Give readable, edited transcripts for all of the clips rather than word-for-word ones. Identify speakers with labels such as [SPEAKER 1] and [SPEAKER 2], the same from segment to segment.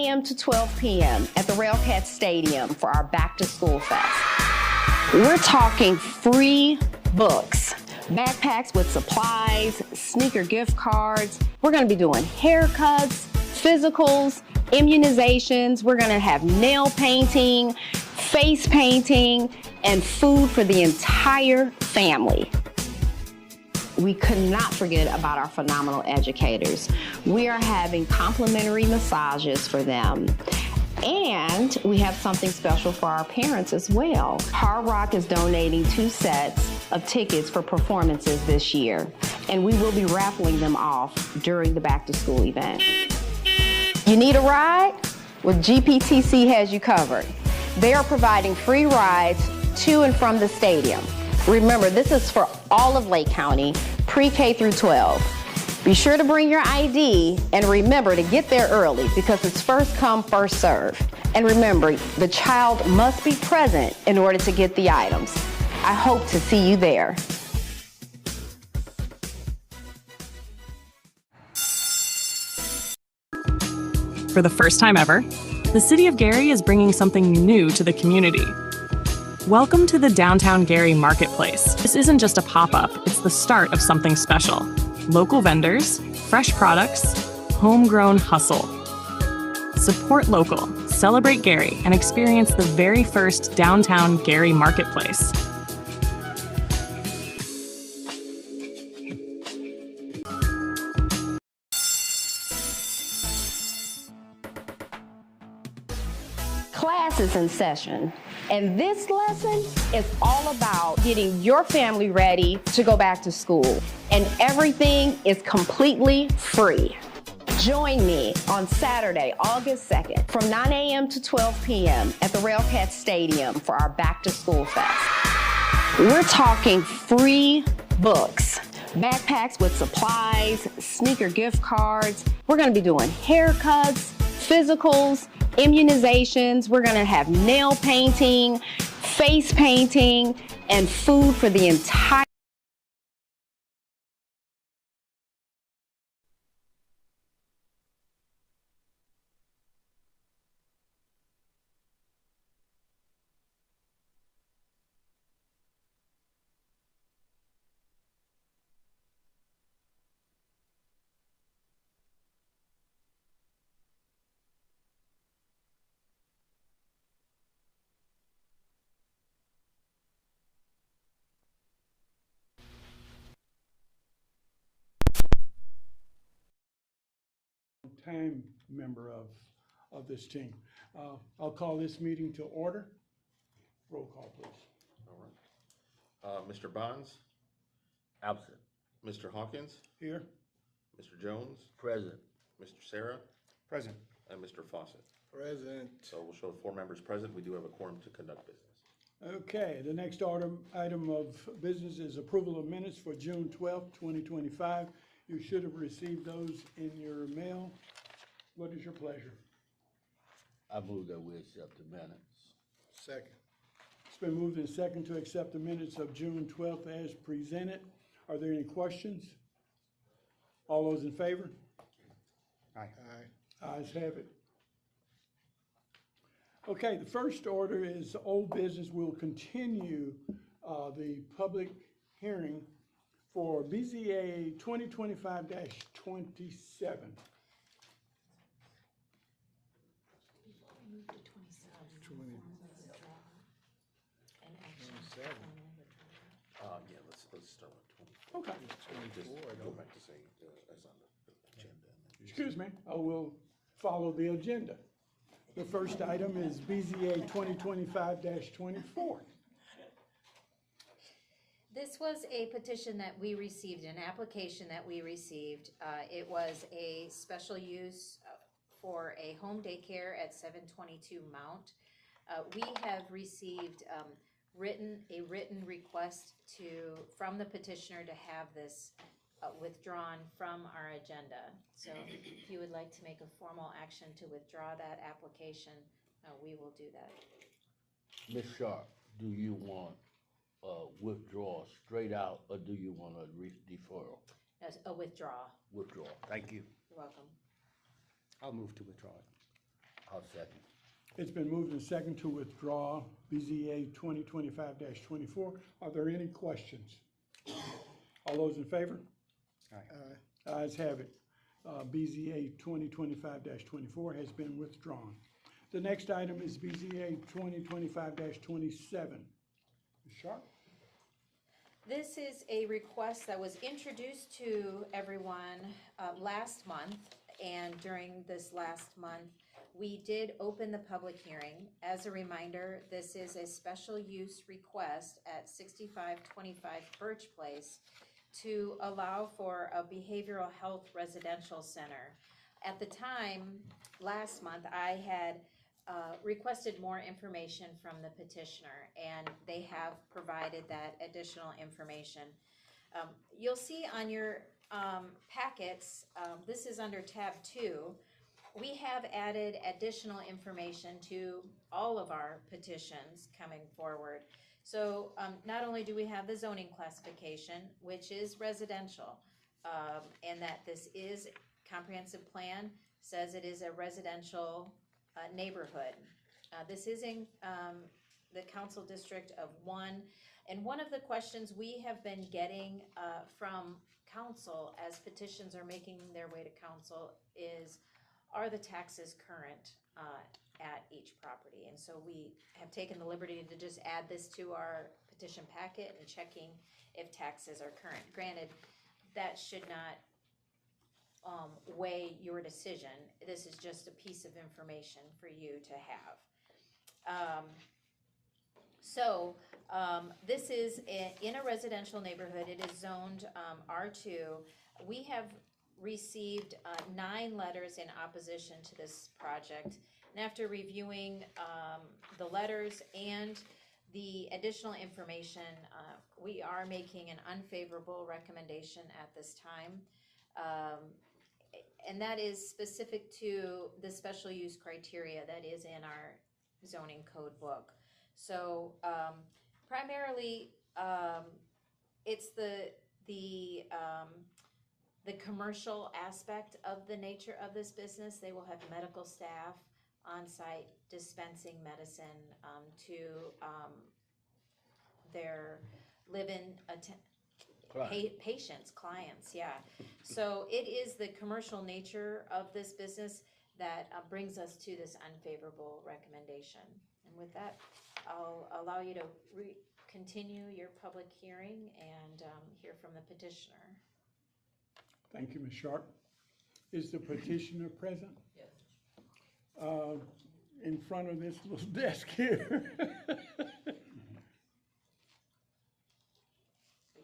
[SPEAKER 1] a.m. to 12 p.m. at the Railcat Stadium for our Back to School Fest. We're talking free books, backpacks with supplies, sneaker gift cards. We're going to be doing haircuts, physicals, immunizations. We're going to have nail painting, face painting, and food for the entire family. We could not forget about our phenomenal educators. We are having complimentary massages for them. And we have something special for our parents as well. Hard Rock is donating 2 sets of tickets for performances this year, and we will be raffling them off during the back to school event. You need a ride? Well, GPTC has you covered. They are providing free rides to and from the stadium. Remember, this is for all of Lake County, pre-K through 12. Be sure to bring your ID and remember to get there early because it's first come, first serve. And remember, the child must be present in order to get the items. I hope to see you there.
[SPEAKER 2] For the first time ever, the City of Gary is bringing something new to the community. Welcome to the Downtown Gary Marketplace. This isn't just a pop-up, it's the start of something special. Local vendors, fresh products, homegrown hustle. Support local, celebrate Gary, and experience the very first Downtown Gary Marketplace.
[SPEAKER 1] Class is in session, and this lesson is all about getting your family ready to go back to school, and everything is completely free. Join me on Saturday, August 2nd from 9 a.m. to 12 p.m. at the Railcat Stadium for our Back to School Fest. We're talking free books, backpacks with supplies, sneaker gift cards. We're going to be doing haircuts, physicals, immunizations. We're going to have nail painting, face painting, and food for the entire
[SPEAKER 3] time member of this team. I'll call this meeting to order. Roll call, please.
[SPEAKER 4] All right. Mr. Bonds?
[SPEAKER 5] Absent.
[SPEAKER 4] Mr. Hawkins?
[SPEAKER 3] Here.
[SPEAKER 4] Mr. Jones?
[SPEAKER 5] Present.
[SPEAKER 4] Mr. Sarah?
[SPEAKER 3] Present.
[SPEAKER 4] And Mr. Fawcett.
[SPEAKER 3] Present.
[SPEAKER 4] So we'll show 4 members present. We do have a quorum to conduct business.
[SPEAKER 3] Okay, the next item of business is approval of minutes for June 12th, 2025. You should have received those in your mail. What is your pleasure?
[SPEAKER 5] I move that we accept the minutes.
[SPEAKER 3] Second. It's been moved and second to accept the minutes of June 12th as presented. Are there any questions? All those in favor? Aye. Aye. Ayes have it. Okay, the first order is old business. We'll continue the public hearing for BZA 2025-27.
[SPEAKER 4] Yeah, let's start with 20.
[SPEAKER 3] Okay.
[SPEAKER 4] Just go back to saying as on the agenda.
[SPEAKER 3] Excuse me, I will follow the agenda. The first item is BZA 2025-24.
[SPEAKER 6] This was a petition that we received, an application that we received. It was a special use for a home daycare at 722 Mount. We have received a written request from the petitioner to have this withdrawn from our agenda. So if you would like to make a formal action to withdraw that application, we will do that.
[SPEAKER 5] Ms. Sharp, do you want withdrawal straight out, or do you want a deferral?
[SPEAKER 6] As a withdrawal.
[SPEAKER 5] Withdrawal. Thank you.
[SPEAKER 6] You're welcome.
[SPEAKER 7] I'll move to withdraw it.
[SPEAKER 5] I'll second.
[SPEAKER 3] It's been moved and second to withdraw BZA 2025-24. Are there any questions? All those in favor? Aye. Ayes have it. BZA 2025-24 has been withdrawn. The next item is BZA 2025-27. Ms. Sharp?
[SPEAKER 6] This is a request that was introduced to everyone last month, and during this last month, we did open the public hearing. As a reminder, this is a special use request at 6525 Birch Place to allow for a behavioral health residential center. At the time, last month, I had requested more information from the petitioner, and they have provided that additional information. You'll see on your packets, this is under tab 2, we have added additional information to all of our petitions coming forward. So not only do we have the zoning classification, which is residential, and that this is comprehensive plan, says it is a residential neighborhood. This is in the council district of 1. And one of the questions we have been getting from council as petitions are making their way to council is, are the taxes current at each property? And so we have taken the liberty to just add this to our petition packet and checking if taxes are current. Granted, that should not weigh your decision. This is just a piece of information for you to have. This is in a residential neighborhood. It is zoned R2. We have received 9 letters in opposition to this project. And after reviewing the letters and the additional information, we are making an unfavorable recommendation at this time. And that is specific to the special use criteria that is in our zoning code book. So primarily, it's the commercial aspect of the nature of this business. They will have medical staff on site dispensing medicine to their live-in patients, clients, yeah. So it is the commercial nature of this business that brings us to this unfavorable recommendation. And with that, I'll allow you to continue your public hearing and hear from the petitioner.
[SPEAKER 3] Thank you, Ms. Sharp. Is the petitioner present?
[SPEAKER 7] Yes.
[SPEAKER 3] In front of this little desk here.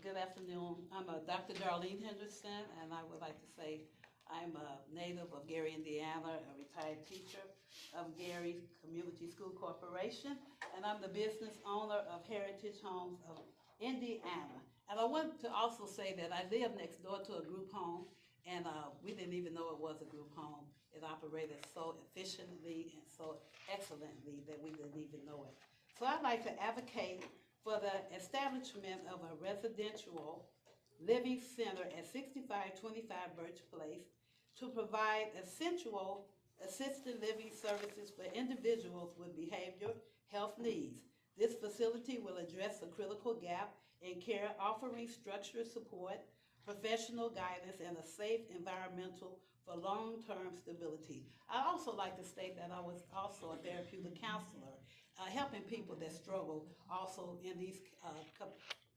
[SPEAKER 7] Good afternoon. I'm Dr. Darlene Henderson, and I would like to say I'm a native of Gary, Indiana, a retired teacher of Gary Community School Corporation, and I'm the business owner of Heritage Homes of Indiana. And I want to also say that I live next door to a group home, and we didn't even know it was a group home. It operated so efficiently and so excellently that we didn't even know it. So I'd like to advocate for the establishment of a residential living center at 6525 Birch Place to provide essential assisted living services for individuals with behavioral health needs. This facility will address a critical gap in care, offering structured support, professional guidance, and a safe environmental for long-term stability. I'd also like to state that I was also a therapeutic counselor, helping people that struggle also in these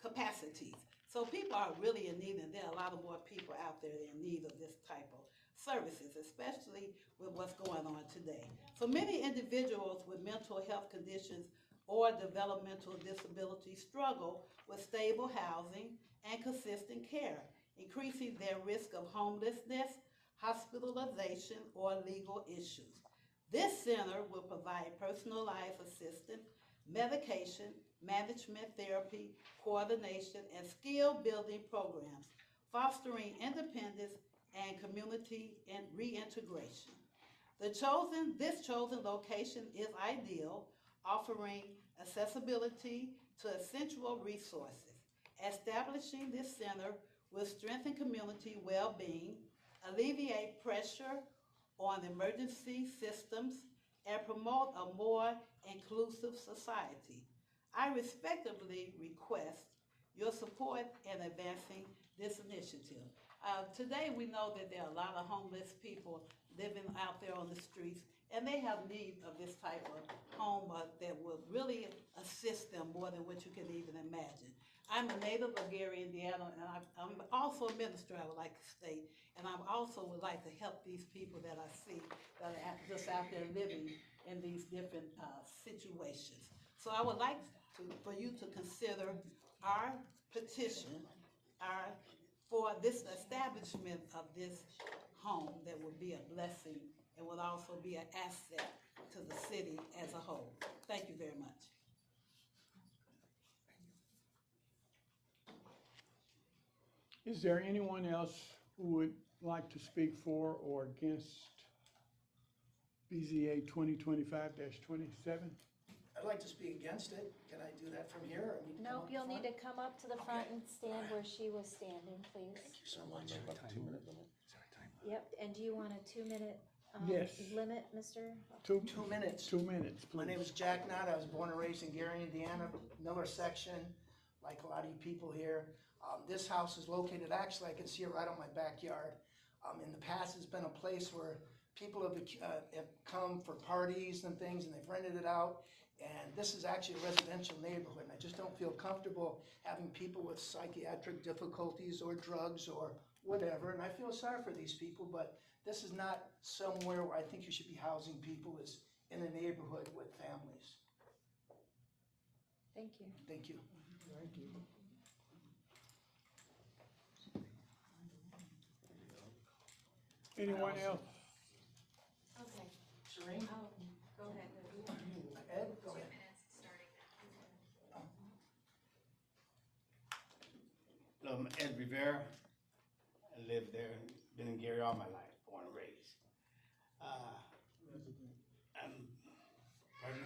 [SPEAKER 7] capacities. So people are really in need, and there are a lot of more people out there in need of this type of services, especially with what's going on today. So many individuals with mental health conditions or developmental disabilities struggle with stable housing and consistent care, increasing their risk of homelessness, hospitalization, or legal issues. This center will provide personalized assistance, medication, management, therapy, coordination, and skill-building programs, fostering independence and community and reintegration. This chosen location is ideal, offering accessibility to essential resources. Establishing this center will strengthen community well-being, alleviate pressure on emergency systems, and promote a more inclusive society. I respectfully request your support in advancing this initiative. Today, we know that there are a lot of homeless people living out there on the streets, and they have need of this type of home that will really assist them more than what you can even imagine. I'm a native of Gary, Indiana, and I'm also a minister, I would like to state, and I also would like to help these people that I see that are just out there living in these different situations. So I would like for you to consider our petition, for this establishment of this home that will be a blessing and will also be an asset to the city as a whole. Thank you very much.
[SPEAKER 3] Is there anyone else who would like to speak for or against BZA 2025-27?
[SPEAKER 8] I'd like to speak against it. Can I do that from here? Or need to come
[SPEAKER 6] Nope,
[SPEAKER 8] up
[SPEAKER 6] you'll
[SPEAKER 8] front?
[SPEAKER 6] need to come up to the front and stand where she was standing, please.
[SPEAKER 8] Thank you so much.
[SPEAKER 4] About a 2-minute limit?
[SPEAKER 6] Yep, and do you want a 2-minute
[SPEAKER 3] Yes.
[SPEAKER 6] limit, Mr.?
[SPEAKER 3] 2
[SPEAKER 8] 2 minutes.
[SPEAKER 3] 2 minutes, please.
[SPEAKER 8] My name is Jack Knott. I was born and raised in Gary, Indiana, Miller section, like a lot of you people here. This house is located, actually, I can see it right on my backyard. In the past, it's been a place where people have come for parties and things, and they've rented it out. And this is actually a residential neighborhood, and I just don't feel comfortable having people with psychiatric difficulties or drugs or whatever. And I feel sorry for these people, but this is not somewhere where I think you should be housing people, is in a neighborhood with families.
[SPEAKER 6] Thank you.
[SPEAKER 8] Thank you.
[SPEAKER 3] Thank you. Anyone else?
[SPEAKER 6] Okay,
[SPEAKER 8] Serene?
[SPEAKER 6] go ahead.
[SPEAKER 8] Ed, go ahead.
[SPEAKER 9] Hello, I'm Ed Rivera. I live there, been in Gary all my life, born and raised. Pardon?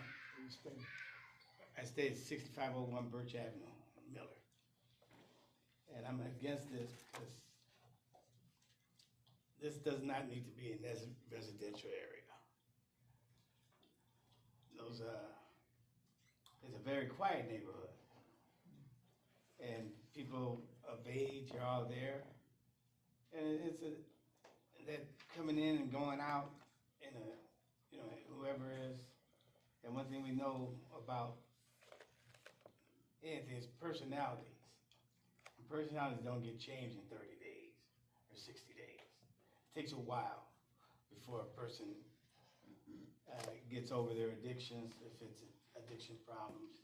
[SPEAKER 9] I stay at 6501 Birch Avenue, Miller. And I'm against this because this does not need to be in this residential area. It's a very quiet neighborhood. And people of age are all there. And that coming in and going out in whoever is. And one thing we know about it is personalities. And personalities don't get changed in 30 days or 60 days. It takes a while before a person gets over their addictions, if it's addiction problems.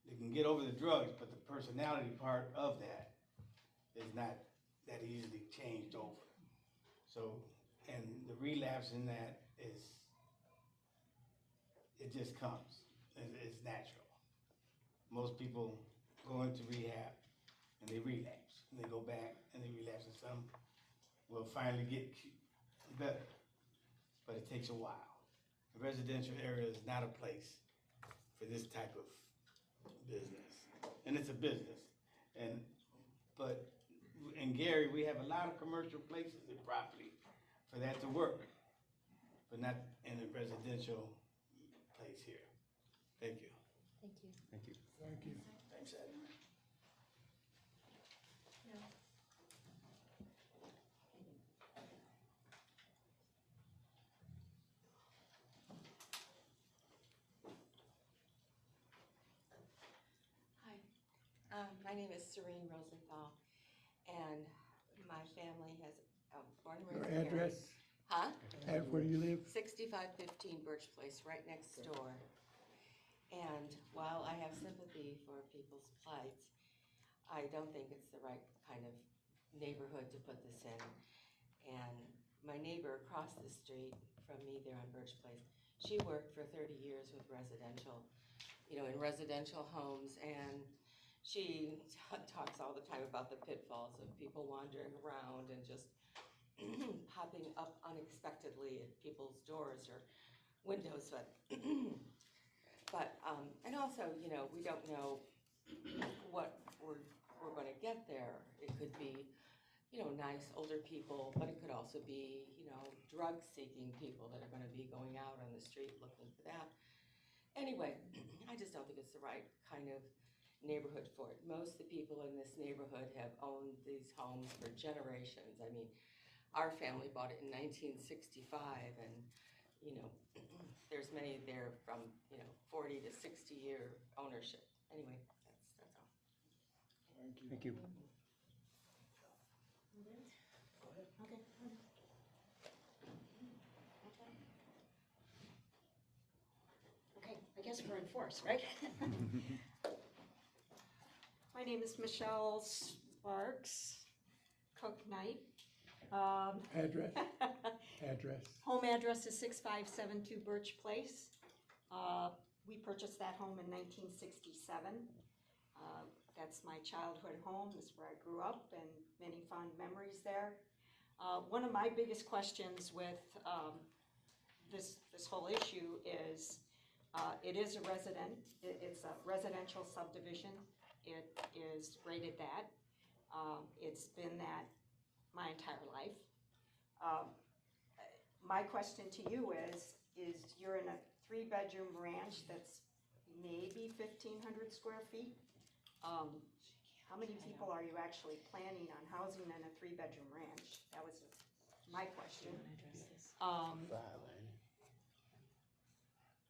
[SPEAKER 9] They can get over the drugs, but the personality part of that is not that easily changed over. So, and the relapse in that is, it just comes. It's natural. Most people go into rehab and they relapse, and they go back and they relapse, and some will finally get better, but it takes a while. The residential area is not a place for this type of business, and it's a business. But in Gary, we have a lot of commercial places and property for that to work, but not in a residential place here. Thank you.
[SPEAKER 6] Thank you.
[SPEAKER 4] Thank you.
[SPEAKER 3] Thank you.
[SPEAKER 8] Thanks, Ed.
[SPEAKER 10] Hi, my name is Serene Rosenthal, and my family has born and
[SPEAKER 3] Your
[SPEAKER 10] raised in Gary.
[SPEAKER 3] address,
[SPEAKER 10] Huh?
[SPEAKER 3] where do you live?
[SPEAKER 10] 6515 Birch Place, right next door. And while I have sympathy for people's plights, I don't think it's the right kind of neighborhood to put this in. And my neighbor across the street from me there on Birch Place, she worked for 30 years with residential, in residential homes, and she talks all the time about the pitfalls of people wandering around and just popping up unexpectedly at people's doors or windows, but and also, we don't know what we're going to get there. It could be nice older people, but it could also be, drug-seeking people that are gonna be going out on the street looking for that. Anyway, I just don't think it's the right kind of neighborhood for it. Most of the people in this neighborhood have owned these homes for generations. I mean, our family bought it in 1965, and, there's many there from, 40 to 60-year ownership. Anyway, that's all.
[SPEAKER 3] Thank you.
[SPEAKER 9] Thank you.
[SPEAKER 11] Okay, I guess we're in force, right? My name is Michelle Sparks, Cook Knight.
[SPEAKER 3] Address? Address?
[SPEAKER 11] Home address is 6572 Birch Place. We purchased that home in 1967. That's my childhood home. That's where I grew up, and many fond memories there. One of my biggest questions with this whole issue is it is it's a residential subdivision. It is rated that. It's been that my entire life. My question to you is you're in a 3-bedroom ranch that's maybe 1,500 square feet. How many people are you actually planning on housing in a 3-bedroom ranch? That was my question.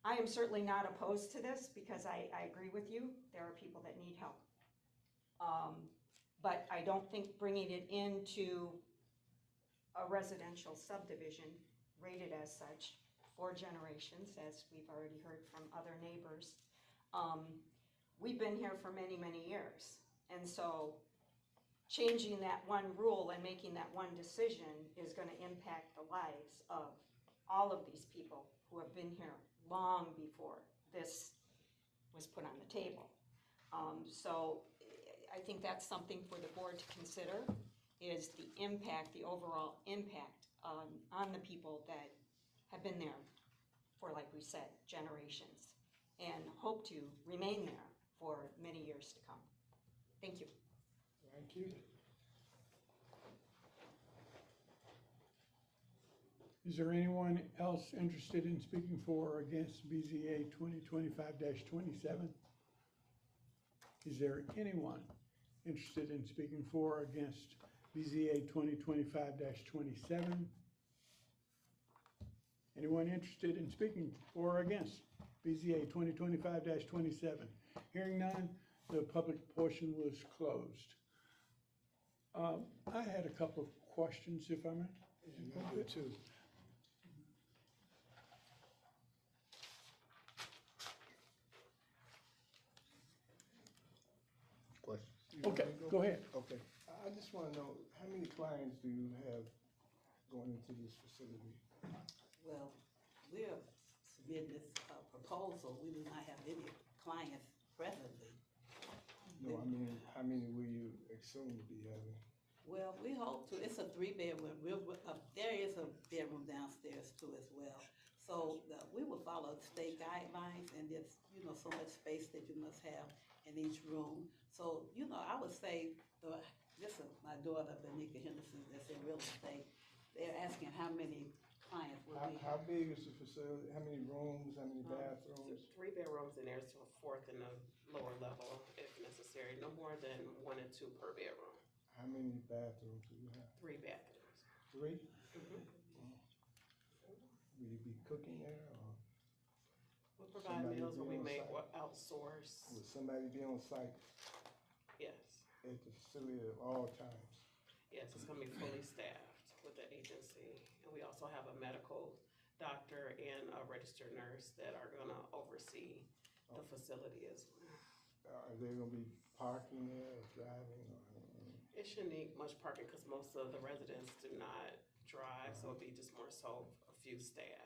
[SPEAKER 11] I am certainly not opposed to this because I agree with you. There are people that need help. But I don't think bringing it into a residential subdivision rated as such for generations, as we've already heard from other neighbors. We've been here for many, many years. And so changing that one rule and making that one decision is going to impact the lives of all of these people who have been here long before this was put on the table. So I think that's something for the board to consider, is the impact, the overall impact on the people that have been there for, like we said, generations, and hope to remain there for many years to come. Thank you.
[SPEAKER 3] Thank you. Is there anyone else interested in speaking for or against BZA 2025-27? Is there anyone interested in speaking for or against BZA 2025-27? Anyone interested in speaking for or against BZA 2025-27? Hearing none, the public portion was closed. I had a couple of questions, if I may. I did too.
[SPEAKER 5] Question.
[SPEAKER 3] Okay, go ahead.
[SPEAKER 12] Okay, I just wanna know, how many clients do you have going into this facility?
[SPEAKER 7] Well, we're submitting this proposal, we do not have any clients presently.
[SPEAKER 12] No, I mean, how many will you assume to be having?
[SPEAKER 7] Well, we hope to, it's a 3-bedroom, there is a bedroom downstairs too as well. So we will follow state guidelines, and there's, so much space that you must have in each room. So, I would say, this is my daughter, Benika Henderson, that's in real estate. They're asking how many clients will be.
[SPEAKER 12] How big is the facility, how many rooms, how many bathrooms?
[SPEAKER 13] 3 bedrooms, and there's a 4th in the lower level if necessary, no more than 1 and 2 per bedroom.
[SPEAKER 12] How many bathrooms do you have?
[SPEAKER 13] 3 bathrooms.
[SPEAKER 12] 3? Will you be cooking there, or
[SPEAKER 13] We provide
[SPEAKER 12] Somebody
[SPEAKER 13] meals when
[SPEAKER 12] be
[SPEAKER 13] we
[SPEAKER 12] on
[SPEAKER 13] make
[SPEAKER 12] site?
[SPEAKER 13] or outsource.
[SPEAKER 12] will somebody be on site
[SPEAKER 13] Yes,
[SPEAKER 12] at the facility at all times?
[SPEAKER 13] yes, it's gonna be fully staffed with the agency. And we also have a medical doctor and a registered nurse that are gonna oversee the facility as well.
[SPEAKER 12] Are they gonna be parking there or driving, or?
[SPEAKER 13] It shouldn't need much parking because most of the residents do not drive, so it'd be just more so a few staff.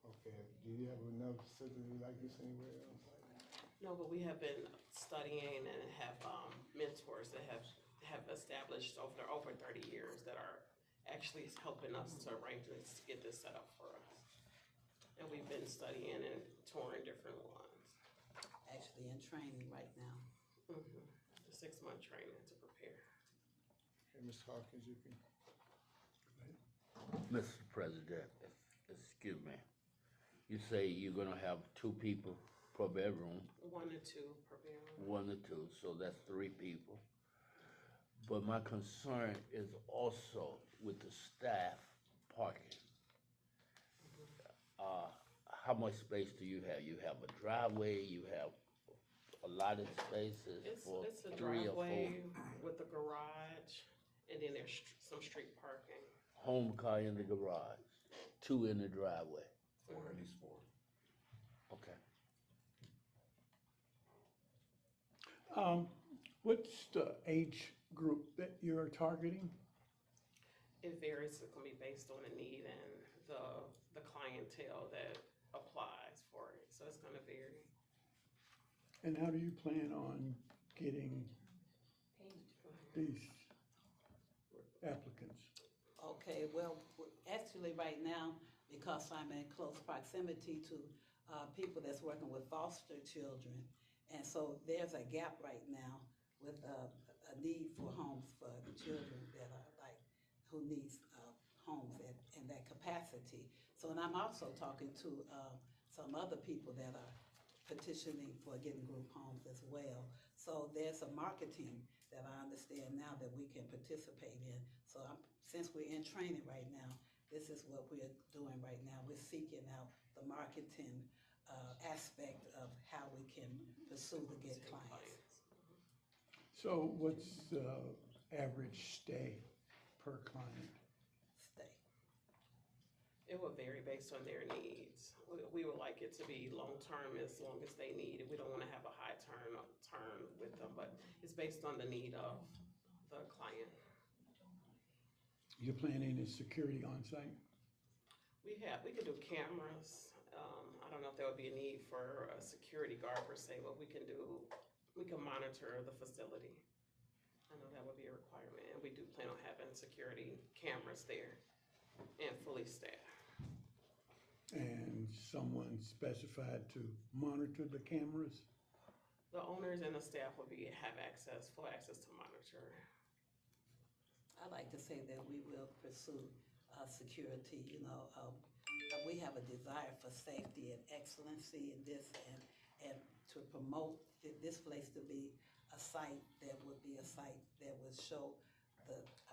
[SPEAKER 12] Okay, do you have another facility like this anywhere else?
[SPEAKER 13] No, but we have been studying and have mentors that have established over 30 years that are actually helping us to arrange this, to get this set up for us. And we've been studying and touring different ones.
[SPEAKER 7] Actually in training right now.
[SPEAKER 13] The 6-month training to prepare.
[SPEAKER 12] And Mr. Hawkins, you can.
[SPEAKER 5] Mr. President, excuse me, you say you're gonna have 2 people per bedroom,
[SPEAKER 13] 1 to 2 per bedroom.
[SPEAKER 5] 1 or 2, so that's 3 people. But my concern is also with the staff parking. How much space do you have? You have a driveway, you have a lot of spaces for
[SPEAKER 13] It's a
[SPEAKER 5] 3 or 4.
[SPEAKER 13] driveway with a garage, and then there's some street parking.
[SPEAKER 5] Home car in the garage, 2 in the driveway.
[SPEAKER 4] 4, at least 4.
[SPEAKER 5] Okay.
[SPEAKER 3] What's the age group that you're targeting?
[SPEAKER 13] It varies, it's gonna be based on the need and the clientele that applies for it, so it's gonna vary.
[SPEAKER 3] And how do you plan on getting these applicants?
[SPEAKER 7] Okay, well, actually, right now, because I'm in close proximity to people that's working with foster children, and so there's a gap right now with a need for homes for the children that are like, who needs homes in that capacity. So, and I'm also talking to some other people that are petitioning for getting group homes as well. So there's a marketing that I understand now that we can participate in. So since we're in training right now, this is what we're doing right now. We're seeking out the marketing aspect of how we can pursue to get clients.
[SPEAKER 3] So what's the average stay per client?
[SPEAKER 7] Stay.
[SPEAKER 13] It will vary based on their needs. We would like it to be long-term as long as they need it. We don't wanna have a high term with them, but it's based on the need of the client.
[SPEAKER 3] You're planning a security on site?
[SPEAKER 13] We could do cameras. I don't know if there would be a need for a security guard per se, but we can monitor the facility. I know that would be a requirement, and we do plan on having security cameras there and fully staffed.
[SPEAKER 3] And someone specified to monitor the cameras?
[SPEAKER 13] The owners and the staff will have full access to monitor.
[SPEAKER 7] I like to say that we will pursue security, we have a desire for safety and excellency in this and to promote this place to be a site that would be a site that would show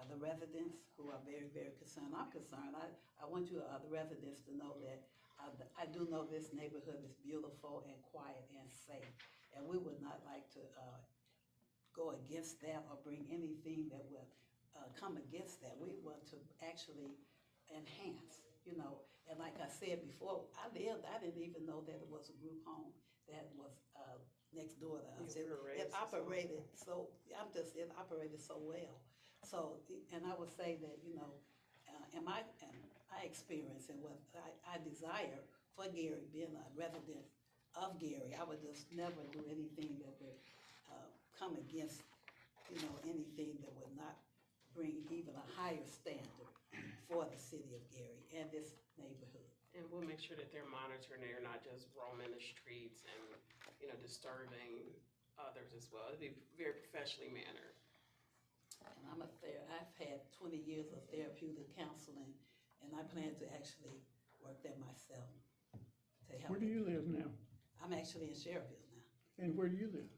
[SPEAKER 7] the residents who are very, very concerned. I'm concerned. I want you, the residents, to know that I do know this neighborhood is beautiful and quiet and safe. And we would not like to go against that or bring anything that would come against that. We want to actually enhance, And like I said before, I didn't even know that it was a group home that was next door to us. It operated it operated so well. So, and I would say that, in my experience and what I desire for Gary, being a resident of Gary, I would just never do anything that would come against, anything that would not bring even a higher standard for the city of Gary and this neighborhood.
[SPEAKER 13] And we'll make sure that they're monitoring, they're not just roaming the streets and, disturbing others as well. It'll be very professionally mannered.
[SPEAKER 7] And I've had 20 years of therapeutic counseling, and I plan to actually work there myself to help.
[SPEAKER 3] Where do you live now?
[SPEAKER 7] I'm actually in Sherrville now.
[SPEAKER 3] And where do you live?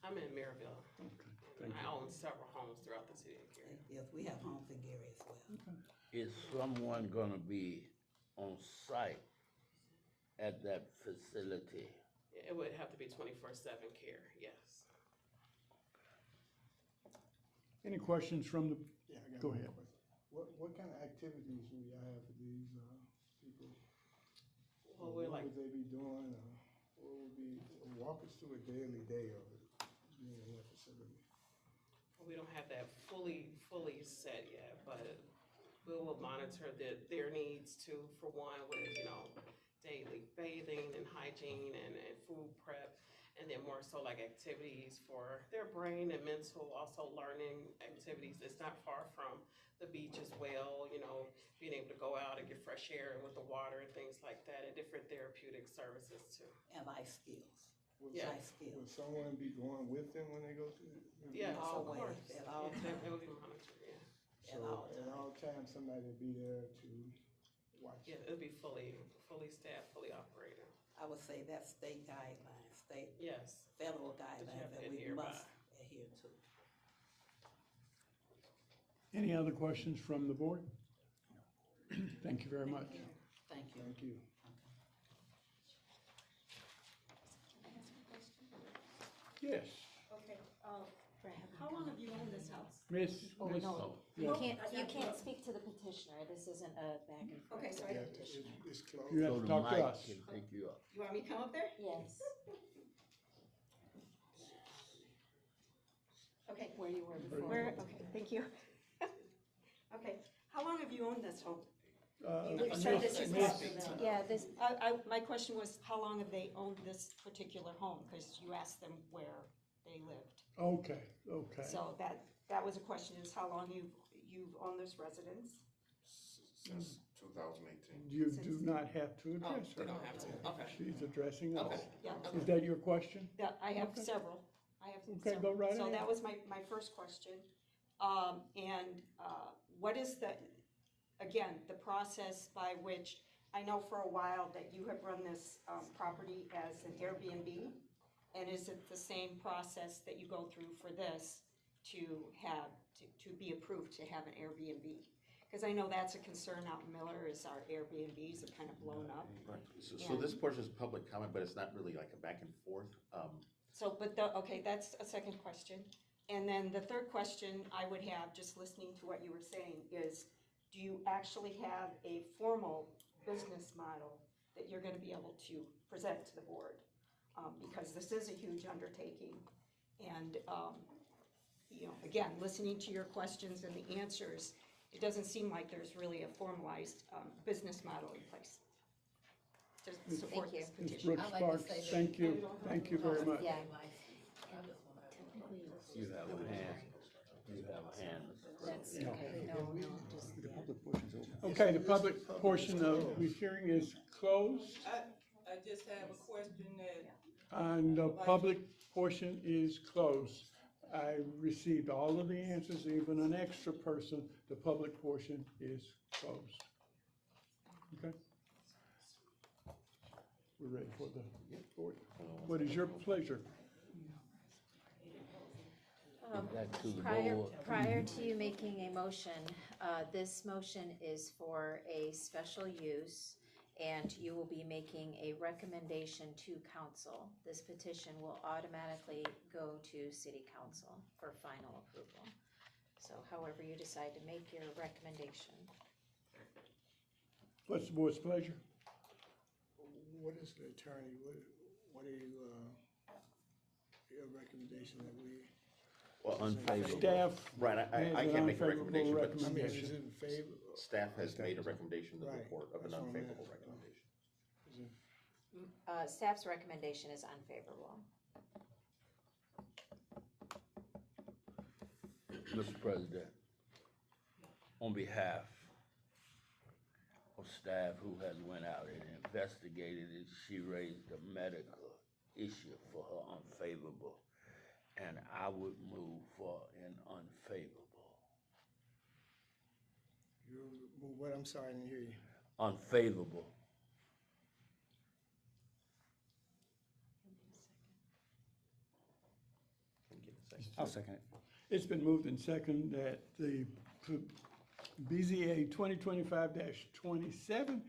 [SPEAKER 13] I'm in Maryville.
[SPEAKER 3] Okay,
[SPEAKER 13] And
[SPEAKER 3] thank
[SPEAKER 13] I
[SPEAKER 3] you.
[SPEAKER 13] own several homes throughout the city of Gary.
[SPEAKER 7] Yes, we have homes in Gary as well.
[SPEAKER 5] Is someone gonna be on site at that facility?
[SPEAKER 13] It would have to be 24/7 care, yes.
[SPEAKER 3] Any questions from the,
[SPEAKER 12] Yeah, I got
[SPEAKER 3] Go
[SPEAKER 12] one
[SPEAKER 3] ahead.
[SPEAKER 12] question. What kind of activities will y'all have for these people?
[SPEAKER 13] Well, we're
[SPEAKER 12] What
[SPEAKER 13] like,
[SPEAKER 12] would they be doing? What would be, walk us through a daily day of it, being in that facility?
[SPEAKER 13] we don't have that fully set yet, but we will monitor their needs too, for one, with, daily bathing and hygiene and food prep. And then more so like activities for their brain and mental, also learning activities. It's not far from the beach as well, being able to go out and get fresh air with the water and things like that, and different therapeutic services too.
[SPEAKER 7] And life skills.
[SPEAKER 13] Yeah.
[SPEAKER 7] Life skills.
[SPEAKER 12] Will someone be going with them when they go to?
[SPEAKER 13] Yes, of
[SPEAKER 7] Always,
[SPEAKER 13] course.
[SPEAKER 7] at all
[SPEAKER 13] Yeah,
[SPEAKER 7] times.
[SPEAKER 13] they will be monitored, yeah.
[SPEAKER 7] at
[SPEAKER 12] So
[SPEAKER 7] all
[SPEAKER 12] at
[SPEAKER 7] times.
[SPEAKER 12] all times, somebody will be there to watch.
[SPEAKER 13] Yeah, it'll be fully staffed, fully operated.
[SPEAKER 7] I would say that's state guidelines, state,
[SPEAKER 13] Yes.
[SPEAKER 7] federal
[SPEAKER 13] you
[SPEAKER 7] guidelines
[SPEAKER 13] have to
[SPEAKER 7] that we
[SPEAKER 13] adhere by.
[SPEAKER 7] must adhere to.
[SPEAKER 3] Any other questions from the board? Thank you very much.
[SPEAKER 7] Thank you.
[SPEAKER 3] Thank you. Yes,
[SPEAKER 11] Okay, how long have you owned this house?
[SPEAKER 3] Miss,
[SPEAKER 6] Oh,
[SPEAKER 3] Miss.
[SPEAKER 6] no,
[SPEAKER 3] yeah.
[SPEAKER 6] you can't speak to the petitioner, this isn't a back and forth.
[SPEAKER 11] Okay, so
[SPEAKER 6] with the
[SPEAKER 11] I-
[SPEAKER 6] petitioner.
[SPEAKER 12] It's closed.
[SPEAKER 3] You have
[SPEAKER 5] So
[SPEAKER 3] to
[SPEAKER 5] the
[SPEAKER 3] talk to
[SPEAKER 5] mic
[SPEAKER 3] us.
[SPEAKER 5] can pick you up.
[SPEAKER 11] You want me to come up there?
[SPEAKER 6] Yes,
[SPEAKER 11] Okay.
[SPEAKER 6] where you were before.
[SPEAKER 11] Where, okay, thank you. Okay, how long have you owned this home?
[SPEAKER 6] We've said this is
[SPEAKER 3] Miss-
[SPEAKER 6] yeah, this,
[SPEAKER 11] My question was, how long have they owned this particular home? Because you asked them where they lived.
[SPEAKER 3] Okay, okay.
[SPEAKER 11] So that was a question, is how long you've owned this residence?
[SPEAKER 4] Since 2018.
[SPEAKER 3] You do not have to address her.
[SPEAKER 13] You don't have to, okay.
[SPEAKER 3] She's addressing us.
[SPEAKER 13] Okay.
[SPEAKER 11] Yeah,
[SPEAKER 3] Is that your question?
[SPEAKER 11] I have
[SPEAKER 3] Okay.
[SPEAKER 11] several. I have
[SPEAKER 3] Okay,
[SPEAKER 11] several.
[SPEAKER 3] go right
[SPEAKER 11] So
[SPEAKER 3] ahead.
[SPEAKER 11] that was my first question. What is again, the process by which, I know for a while that you have run this property as an Airbnb, and is it the same process that you go through for this to be approved to have an Airbnb? Because I know that's a concern out in Miller, is our Airbnbs are kind of blown up.
[SPEAKER 4] Right, so this portion is public comment, but it's not really like a back and forth.
[SPEAKER 11] Okay, that's a second question. And then the third question I would have, just listening to what you were saying, is do you actually have a formal business model that you're gonna be able to present to the board? Because this is a huge undertaking. And, again, listening to your questions and the answers, it doesn't seem like there's really a formalized business model in place to support this
[SPEAKER 3] Ms.
[SPEAKER 11] petition.
[SPEAKER 3] Brooks Sparks, thank you. Thank you very much.
[SPEAKER 6] yeah.
[SPEAKER 5] You have a hand. You have a hand.
[SPEAKER 6] That's, okay, no, just, yeah.
[SPEAKER 3] Okay, the public portion of the hearing is closed,
[SPEAKER 13] I just have a question that
[SPEAKER 3] and the public portion is closed. I received all of the answers, even an extra person. The public portion is closed. Okay? We're ready for the board. What is your pleasure?
[SPEAKER 5] Back to the
[SPEAKER 6] Prior,
[SPEAKER 5] board.
[SPEAKER 6] prior to you making a motion, this motion is for a special use, and you will be making a recommendation to council. This petition will automatically go to city council for final approval. So however you decide to make your recommendation.
[SPEAKER 3] What's the board's pleasure?
[SPEAKER 12] What is the attorney, what are you, your recommendation that we?
[SPEAKER 4] Well,
[SPEAKER 5] Unfavorable.
[SPEAKER 3] Staff
[SPEAKER 4] right,
[SPEAKER 3] has
[SPEAKER 4] I
[SPEAKER 3] an
[SPEAKER 4] can't make a
[SPEAKER 3] unfavorable
[SPEAKER 4] recommendation, but
[SPEAKER 12] I mean, is
[SPEAKER 3] recommendation.
[SPEAKER 12] it in favor?
[SPEAKER 4] staff has made a recommendation in the
[SPEAKER 12] Right,
[SPEAKER 4] report of an
[SPEAKER 12] that's what I'm
[SPEAKER 4] unfavorable
[SPEAKER 12] asking.
[SPEAKER 4] recommendation.
[SPEAKER 12] Is it-
[SPEAKER 6] Staff's recommendation is unfavorable.
[SPEAKER 5] Mr. President, on behalf of staff who has went out and investigated it, she raised a medical issue for her unfavorable, and I would move for an unfavorable.
[SPEAKER 12] You, what, I'm sorry, I didn't hear you.
[SPEAKER 5] Unfavorable.
[SPEAKER 4] Can you give a second?
[SPEAKER 14] I'll second it.
[SPEAKER 3] It's been moved and second that the BZA 2025-27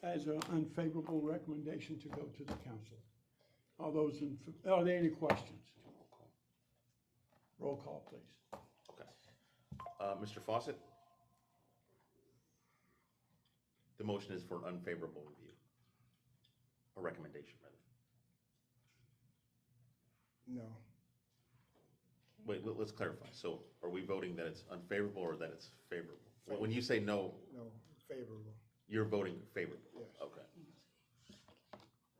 [SPEAKER 3] has an unfavorable recommendation to go to the council. All those are there any questions? Roll call, please.
[SPEAKER 4] Okay. Mr. Fawcett? The motion is for an unfavorable review. A recommendation, rather.
[SPEAKER 12] No.
[SPEAKER 4] Wait, let's clarify. So are we voting that it's unfavorable or that it's favorable? When you say no,
[SPEAKER 12] No, favorable.
[SPEAKER 4] you're voting favorable?
[SPEAKER 12] Yes.
[SPEAKER 4] Okay.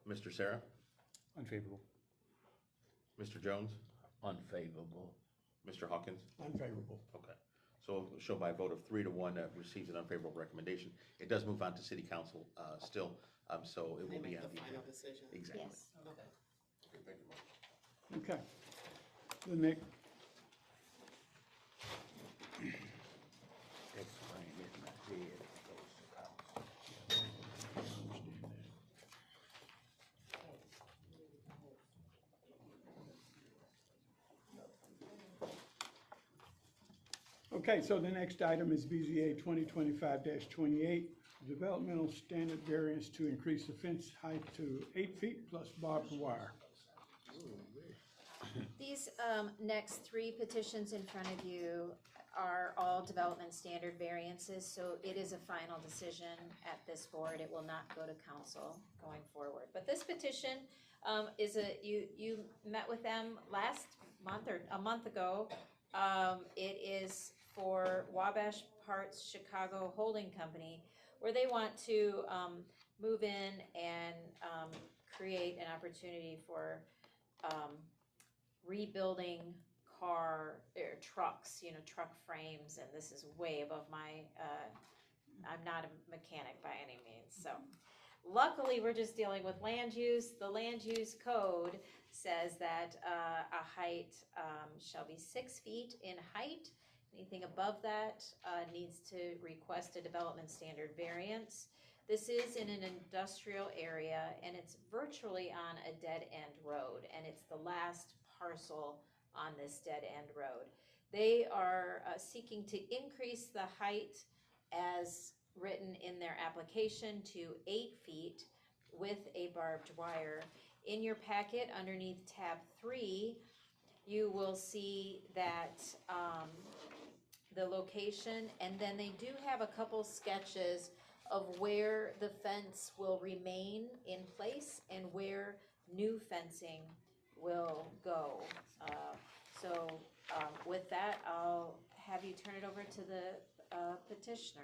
[SPEAKER 4] Mr. Sarah?
[SPEAKER 14] Unfavorable.
[SPEAKER 4] Mr. Jones?
[SPEAKER 5] Unfavorable.
[SPEAKER 4] Mr. Hawkins?
[SPEAKER 3] Unfavorable.
[SPEAKER 4] Okay. So show by a vote of 3-1 that receives an unfavorable recommendation. It does move on to city council still, so it
[SPEAKER 13] they
[SPEAKER 4] will be
[SPEAKER 13] make
[SPEAKER 4] on
[SPEAKER 13] the final decision.
[SPEAKER 4] Exactly.
[SPEAKER 6] Yes.
[SPEAKER 13] Okay.
[SPEAKER 4] Okay, thank you, Mark.
[SPEAKER 3] Okay. The next, Okay, so the next item is BZA 2025-28, developmental standard variance to increase the fence height to 8 feet plus barbed wire.
[SPEAKER 6] These next three petitions in front of you are all development standard variances, so it is a final decision at this board. It will not go to council going forward. But this petition you met with them last month or a month ago. It is for Wabash Parts Chicago Holding Company, where they want to move in and create an opportunity for rebuilding trucks, truck frames, and this is way above my, I'm not a mechanic by any means, so. Luckily, we're just dealing with land use. The land use code says that a height shall be 6 feet in height. Anything above that needs to request a development standard variance. This is in an industrial area, and it's virtually on a dead-end road, and it's the last parcel on this dead-end road. They are seeking to increase the height as written in their application to 8 feet with a barbed wire. In your packet, underneath tab 3, you will see that the location, and then they do have a couple sketches of where the fence will remain in place and where new fencing will go. With that, I'll have you turn it over to the petitioner.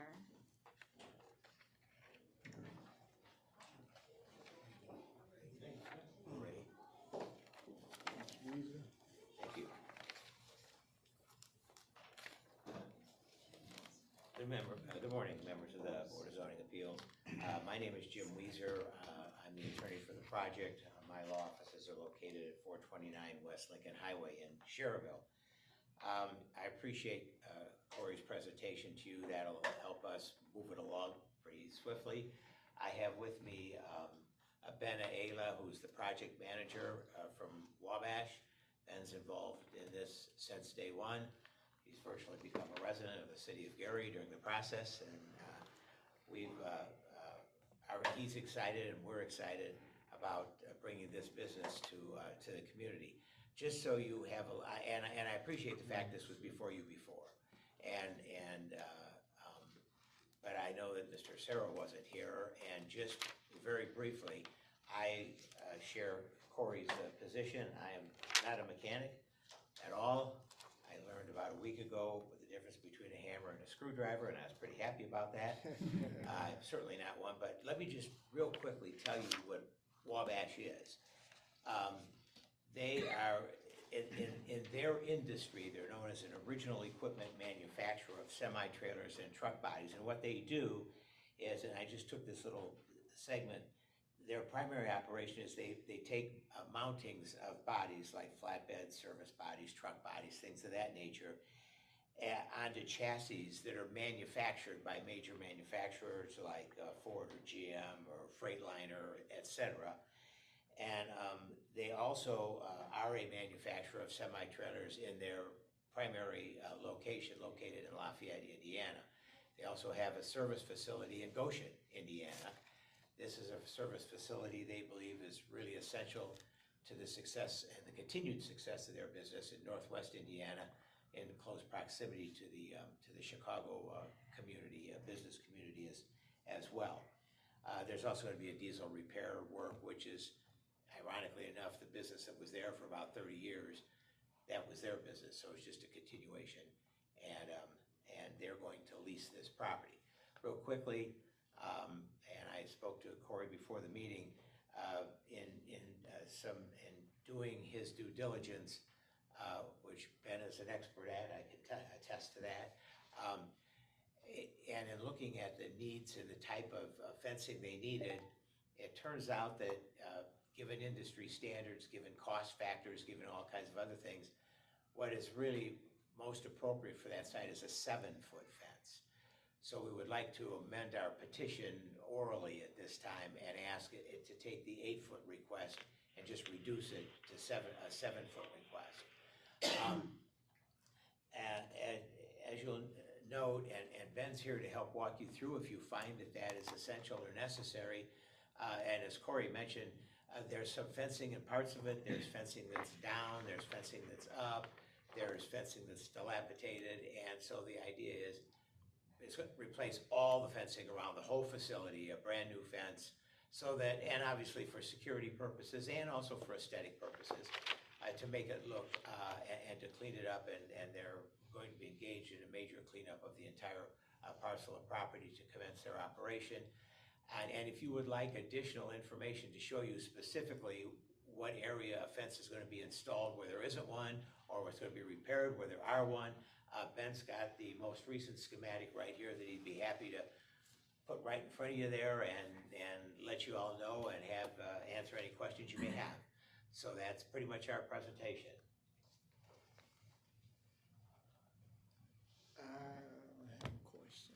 [SPEAKER 14] Thank you. Good morning, members of the Board of Zoning Appeals. My name is Jim Weezer. I'm the attorney for the project. My law offices are located at 429 West Lincoln Highway in Sherrville. I appreciate Corey's presentation to you. That'll help us move it along pretty swiftly. I have with me Benna Ayla, who's the project manager from Wabash. Ben's involved in this since day one. He's virtually become a resident of the city of Gary during the process, and he's excited and we're excited about bringing this business to the community. Just so you have and I appreciate the fact this was before you before, but I know that Mr. Serra wasn't here, and just very briefly, I share Corey's position. I am not a mechanic at all. I learned about a week ago the difference between a hammer and a screwdriver, and I was pretty happy about that. I'm certainly not one, but let me just real quickly tell you what Wabash is. They are, in their industry, they're known as an original equipment manufacturer of semi-trailers and truck bodies, and what they do is, and I just took this little segment, their primary operation is they take mountings of bodies like flatbeds, service bodies, truck bodies, things of that nature, onto chassis that are manufactured by major manufacturers like Ford or GM or Freightliner, etc. And they also are a manufacturer of semi-trailers in their primary location located in Lafayette, Indiana. They also have a service facility in Goshen, Indiana. This is a service facility they believe is really essential to the success and the continued success of their business in Northwest Indiana, in close proximity to the Chicago community, business community as well. There's also going to be a diesel repair work, which is, ironically enough, the business that was there for about 30 years, that was their business, so it's just a continuation. And they're going to lease this property. Real quickly, and I spoke to Corey before the meeting, in doing his due diligence, which Ben is an expert at, I can attest to that. And in looking at the needs and the type of fencing they needed, it turns out that given industry standards, given cost factors, given all kinds of other things, what is really most appropriate for that site is a 7-foot fence. So we would like to amend our petition orally at this time and ask it to take the 8-foot request and just reduce it to a 7-foot request. And as you'll note, and Ben's here to help walk you through if you find that that is essential or necessary. And as Corey mentioned, there's some fencing in parts of it. There's fencing that's down, there's fencing that's up, there's fencing that's dilapidated. And so the idea is it's going to replace all the fencing around the whole facility, a brand new fence, so that, and obviously for security purposes and also for aesthetic purposes, to make it look and to clean it up. And they're going to be engaged in a major cleanup of the entire parcel of property to commence their operation. And if you would like additional information to show you specifically what area a fence is going to be installed where there isn't one, or what's going to be repaired where there are one, Ben's got the most recent schematic right here that he'd be happy to put right in front of you there and let you all know and have answer any questions you may have. So that's pretty much our presentation.
[SPEAKER 12] I have a question.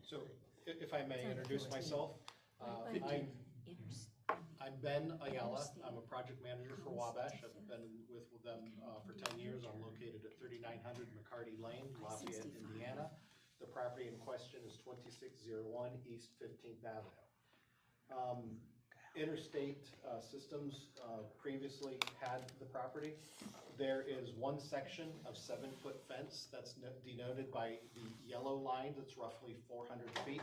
[SPEAKER 15] So, if I may introduce myself, I'm Ben Ayala. I'm a project manager for Wabash. I've been with them for 10 years. I'm located at 3900 McCarty Lane, Lafayette, Indiana. The property in question is 2601 East 15th Avenue. Interstate Systems previously had the property. There is one section of 7-foot fence that's denoted by the yellow line that's roughly 400 feet.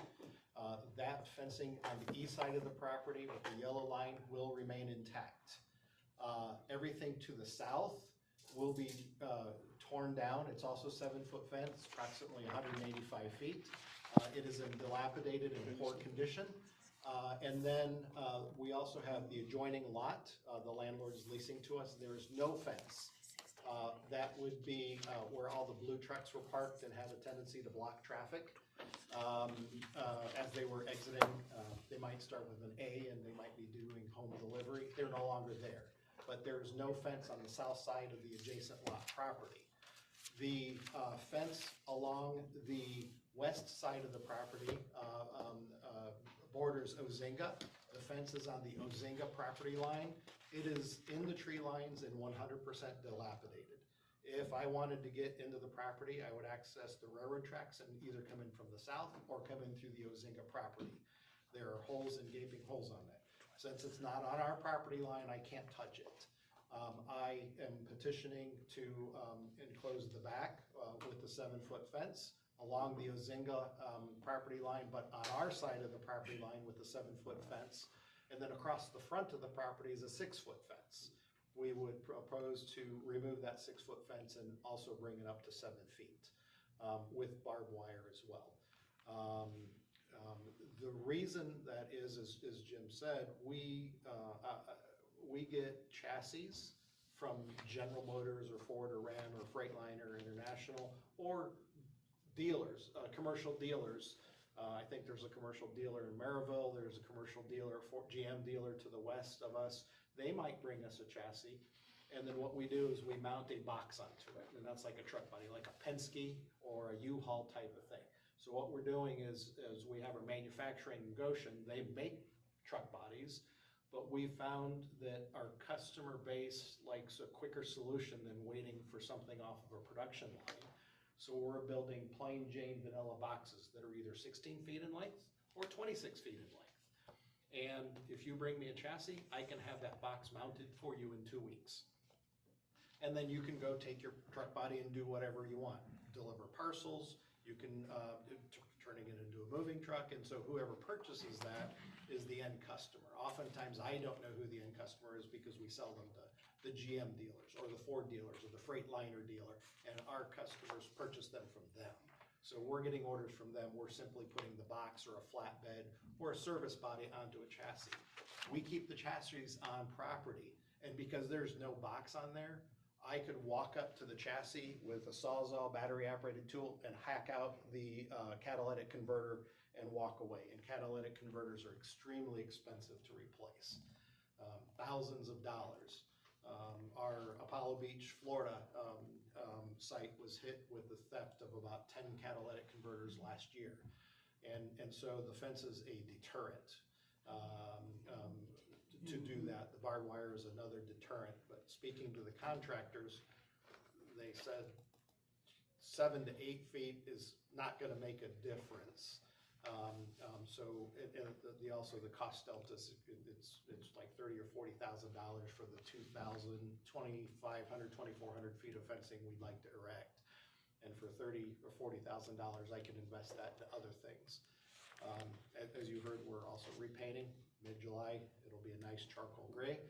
[SPEAKER 15] That fencing on the east side of the property with the yellow line will remain intact. Everything to the south will be torn down. It's also 7-foot fence, approximately 185 feet. It is in dilapidated and poor condition. And then we also have the adjoining lot. The landlord is leasing to us. There is no fence. That would be where all the blue trucks were parked and had a tendency to block traffic. As they were exiting, they might start with an A and they might be doing home delivery. They're no longer there. But there's no fence on the south side of the adjacent lot property. The fence along the west side of the property borders Ozinga. The fence is on the Ozinga property line. It is in the tree lines and 100% dilapidated. If I wanted to get into the property, I would access the railroad tracks and either come in from the south or come in through the Ozinga property. There are holes and gaping holes on that. Since it's not on our property line, I can't touch it. I am petitioning to enclose the back with the 7-foot fence along the Ozinga property line, but on our side of the property line with the 7-foot fence. And then across the front of the property is a 6-foot fence. We would propose to remove that 6-foot fence and also bring it up to 7 feet with barbed wire as well. The reason that is, as Jim said, we get chassis from General Motors or Ford or Ram or Freightliner International or dealers, commercial dealers. I think there's a commercial dealer in Maryville. There's a commercial dealer, GM dealer to the west of us. They might bring us a chassis. And then what we do is we mount a box onto it. And that's like a truck body, like a Penske or a U-Haul type of thing. So what we're doing is we have our manufacturing in Goshen. They make truck bodies, but we found that our customer base likes a quicker solution than waiting for something off of a production line. So we're building plain Jane vanilla boxes that are either 16 feet in length or 26 feet in length. And if you bring me a chassis, I can have that box mounted for you in 2 weeks. And then you can go take your truck body and do whatever you want. Deliver parcels, you can turning it into a moving truck, and so whoever purchases that is the end customer. Oftentimes I don't know who the end customer is because we sell them to the GM dealers or the Ford dealers or the Freightliner dealer, and our customers purchase them from them. So we're getting orders from them. We're simply putting the box or a flatbed or a service body onto a chassis. We keep the chassis on property, and because there's no box on there, I could walk up to the chassis with a Sawzall battery-operated tool and hack out the catalytic converter and walk away. And catalytic converters are extremely expensive to replace, thousands of dollars. Our Apollo Beach, Florida site was hit with the theft of about 10 catalytic converters last year. And so the fence is a deterrent to do that. The barbed wire is another deterrent. But speaking to the contractors, they said 7 to 8 feet is not gonna make a difference. So, also the cost deltas, it's like $30,000 or $40,000 for the 2,500, 2,400 feet of fencing we'd like to erect. And for $30,000 or $40,000, I can invest that into other things. As you heard, we're also repainting mid-July. It'll be a nice charcoal gray.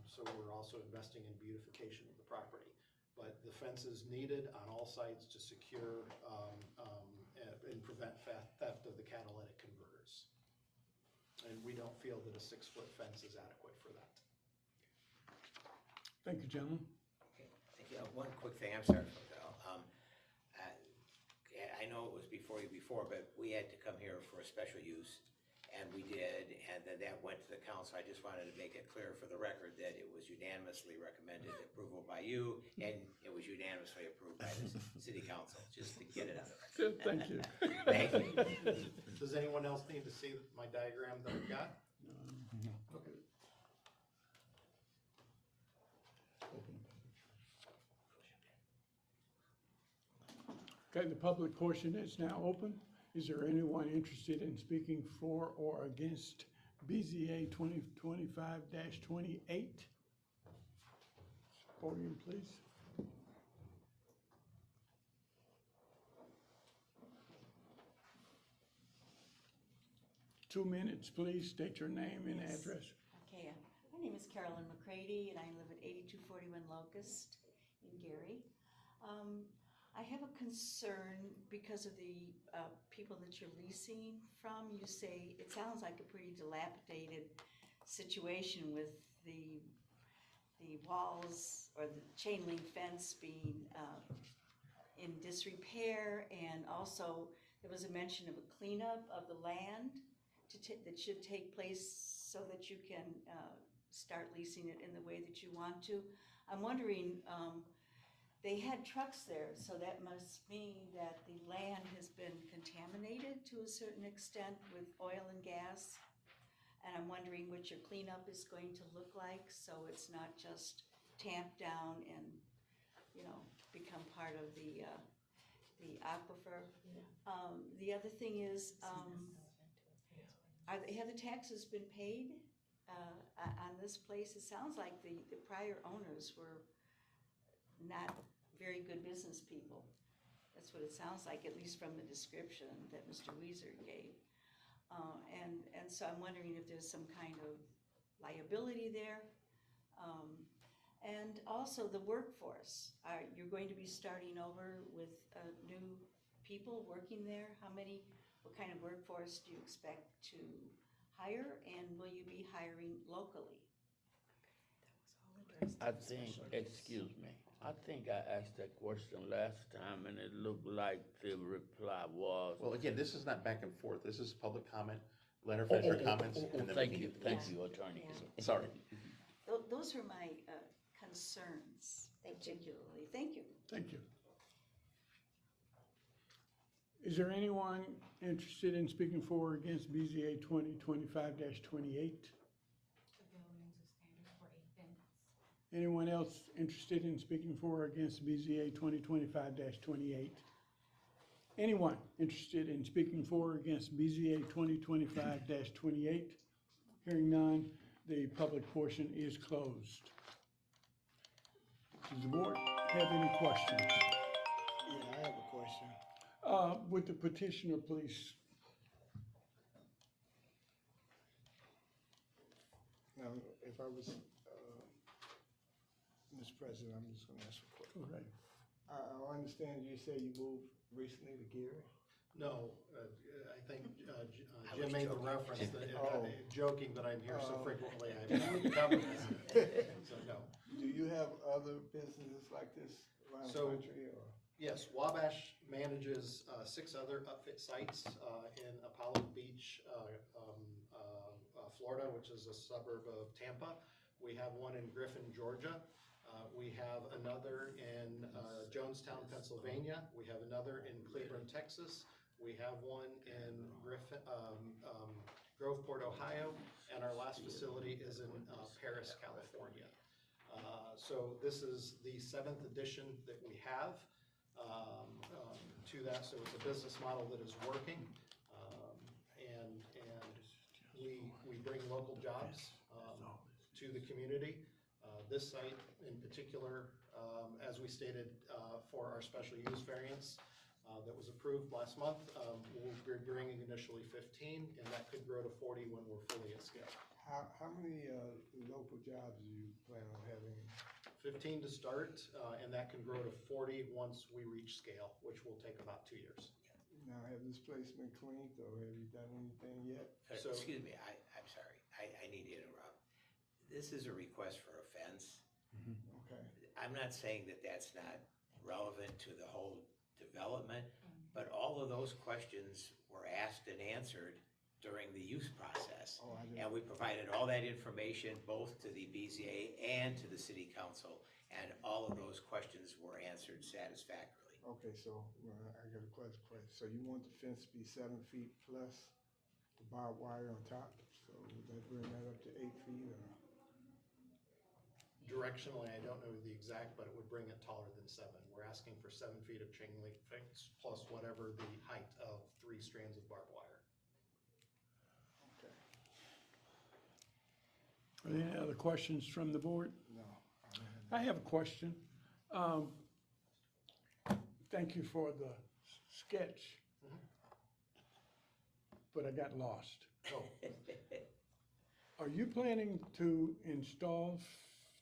[SPEAKER 15] So we're also investing in beautification of the property. But the fence is needed on all sides to secure and prevent theft of the catalytic converters. And we don't feel that a 6-foot fence is adequate for that.
[SPEAKER 3] Thank you, gentlemen.
[SPEAKER 14] Okay, thank you. One quick thing, I'm sorry, Phil. I know it was before you before, but we had to come here for a special use, and we did, and then that went to the council. I just wanted to make it clear for the record that it was unanimously recommended approval by you, and it was unanimously approved by the city council, just to get it on the record.
[SPEAKER 3] Thank you.
[SPEAKER 14] Thank you.
[SPEAKER 15] Does anyone else need to see my diagram that I've got? Okay.
[SPEAKER 3] Okay, the public portion is now open. Is there anyone interested in speaking for or against BZA 2025-28? Podium, please. Two minutes, please. State your name and
[SPEAKER 16] Yes.
[SPEAKER 3] address.
[SPEAKER 16] Okay, my name is Carolyn McCready, and I live at 8241 Locust in Gary. I have a concern because of the people that you're leasing from. You say it sounds like a pretty dilapidated situation with the walls or the chain link fence being in disrepair, and also there was a mention of a cleanup of the land that should take place so that you can start leasing it in the way that you want to. I'm wondering, they had trucks there, so that must mean that the land has been contaminated to a certain extent with oil and gas. And I'm wondering what your cleanup is going to look like, so it's not just tamped down and, become part of the aquifer. The other thing is, have the taxes been paid on this place? It sounds like the prior owners were not very good business people. That's what it sounds like, at least from the description that Mr. Weiser gave. And so I'm wondering if there's some kind of liability there. And also the workforce. You're going to be starting over with new people working there? What kind of workforce do you expect to hire, and will you be hiring locally?
[SPEAKER 5] I think, excuse me, I think I asked that question last time and it looked like the reply was.
[SPEAKER 4] Well, again, this is not back and forth. This is public comment. Let her finish her comments. And then we
[SPEAKER 5] Thank
[SPEAKER 4] can
[SPEAKER 5] you,
[SPEAKER 4] get to
[SPEAKER 5] thank
[SPEAKER 4] this.
[SPEAKER 5] you, attorney.
[SPEAKER 4] Sorry.
[SPEAKER 16] Those are my concerns particularly. Thank you.
[SPEAKER 3] Thank you. Is there anyone interested in speaking for or against BZA 2025-28? Anyone else interested in speaking for or against BZA 2025-28? Anyone interested in speaking for or against BZA 2025-28? Hearing none, the public portion is closed. Does the board have any questions?
[SPEAKER 12] Yeah, I have a question.
[SPEAKER 3] Would the petitioner please?
[SPEAKER 12] Now, if I was, Mr. President, I'm just gonna ask a question.
[SPEAKER 3] Okay.
[SPEAKER 12] I understand you say you moved recently to Gary?
[SPEAKER 15] No, I think
[SPEAKER 14] I
[SPEAKER 15] Jim
[SPEAKER 14] was
[SPEAKER 15] made the
[SPEAKER 14] joking.
[SPEAKER 15] reference,
[SPEAKER 12] Oh.
[SPEAKER 15] Joking that I'm here so
[SPEAKER 12] Oh.
[SPEAKER 15] frequently, I've covered this. So, no.
[SPEAKER 12] Do you have other businesses like this around the
[SPEAKER 15] So-
[SPEAKER 12] country, or?
[SPEAKER 15] Yes, Wabash manages 6 other upfit sites in Apollo Beach, Florida, which is a suburb of Tampa. We have one in Griffin, Georgia. We have another in Jonestown, Pennsylvania. We have another in Cleveland, Texas. We have one in Groveport, Ohio, and our last facility is in Paris, California. So this is the 7th edition that we have to that, so it's a business model that is working. And we bring local jobs to the community. This site in particular, as we stated, for our special use variance that was approved last month, we'll be bringing initially 15, and that could grow to 40 when we're fully at scale.
[SPEAKER 12] How many, local jobs do you plan on having?
[SPEAKER 15] 15 to start, and that can grow to 40 once we reach scale, which will take about 2 years.
[SPEAKER 12] Now, have this place been cleaned, or have you done anything yet?
[SPEAKER 15] So-
[SPEAKER 14] Excuse me, I'm sorry, I need to interrupt. This is a request for a fence.
[SPEAKER 12] Okay.
[SPEAKER 14] I'm not saying that that's not relevant to the whole development, but all of those questions were asked and answered during the use process.
[SPEAKER 12] Oh, I didn't-
[SPEAKER 14] And we provided all that information both to the BZA and to the city council, and all of those questions were answered satisfactorily.
[SPEAKER 12] Okay, so, I got a question. So you want the fence to be 7 feet plus the barbed wire on top? So would that bring that up to 8 feet, or?
[SPEAKER 15] Directionally, I don't know the exact, but it would bring it taller than 7. We're asking for 7 feet of chain link fence plus whatever the height of 3 strands of barbed wire.
[SPEAKER 12] Okay.
[SPEAKER 3] Are there any other questions from the board?
[SPEAKER 12] No.
[SPEAKER 3] I have a question. Thank you for the sketch, but I got lost.
[SPEAKER 15] Oh,
[SPEAKER 3] Are you planning to install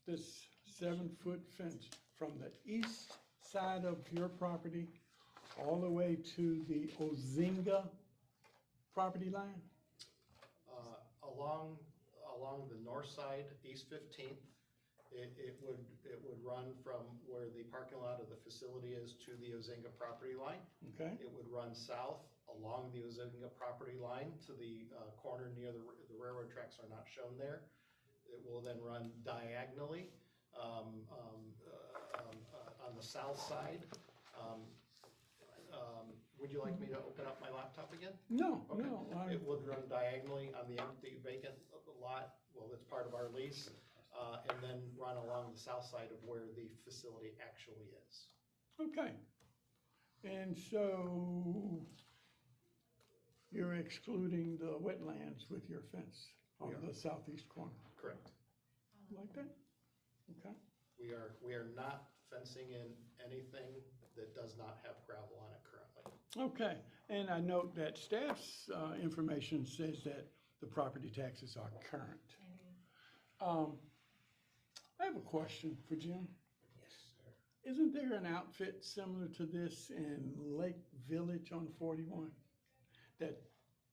[SPEAKER 3] this 7-foot fence from the east side of your property all the way to the Ozinga property line?
[SPEAKER 15] Along the north side, East 15th, it would run from where the parking lot of the facility is to the Ozinga property line.
[SPEAKER 3] Okay,
[SPEAKER 15] It would run south along the Ozinga property line to the corner near the railroad tracks are not shown there. It will then run diagonally on the south side. Would you like me to open up my laptop again?
[SPEAKER 3] no,
[SPEAKER 15] Okay.
[SPEAKER 3] no,
[SPEAKER 15] It would run diagonally on the empty vacant lot, well, that's part of our lease, and then run along the south side of where the facility actually is.
[SPEAKER 3] okay. And so you're excluding the wetlands with your fence on the southeast corner,
[SPEAKER 15] Correct.
[SPEAKER 3] like that? Okay,
[SPEAKER 15] We are not fencing in anything that does not have gravel on it currently.
[SPEAKER 3] okay. And I note that staff's information says that the property taxes are current. I have a question for Jim.
[SPEAKER 14] Yes, sir.
[SPEAKER 3] Isn't there an outfit similar to this in Lake Village on 41 that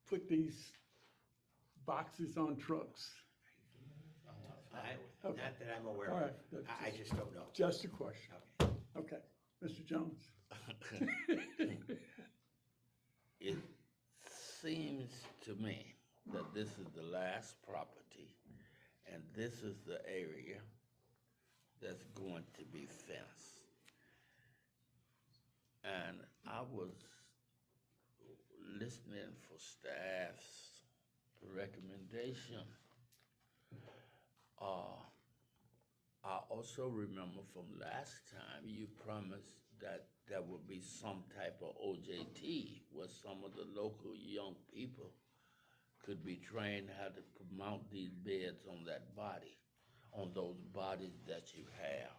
[SPEAKER 3] put these boxes on trucks?
[SPEAKER 14] Not that I'm aware
[SPEAKER 3] All
[SPEAKER 14] of.
[SPEAKER 3] right, that's
[SPEAKER 14] I just don't know.
[SPEAKER 3] Just a question.
[SPEAKER 14] Okay.
[SPEAKER 3] Okay, Mr. Jones?
[SPEAKER 5] It seems to me that this is the last property, and this is the area that's going to be fenced. And I was listening for staff's recommendation. I also remember from last time you promised that there would be some type of OJT where some of the local young people could be trained how to mount these beds on that body, on those bodies that you have.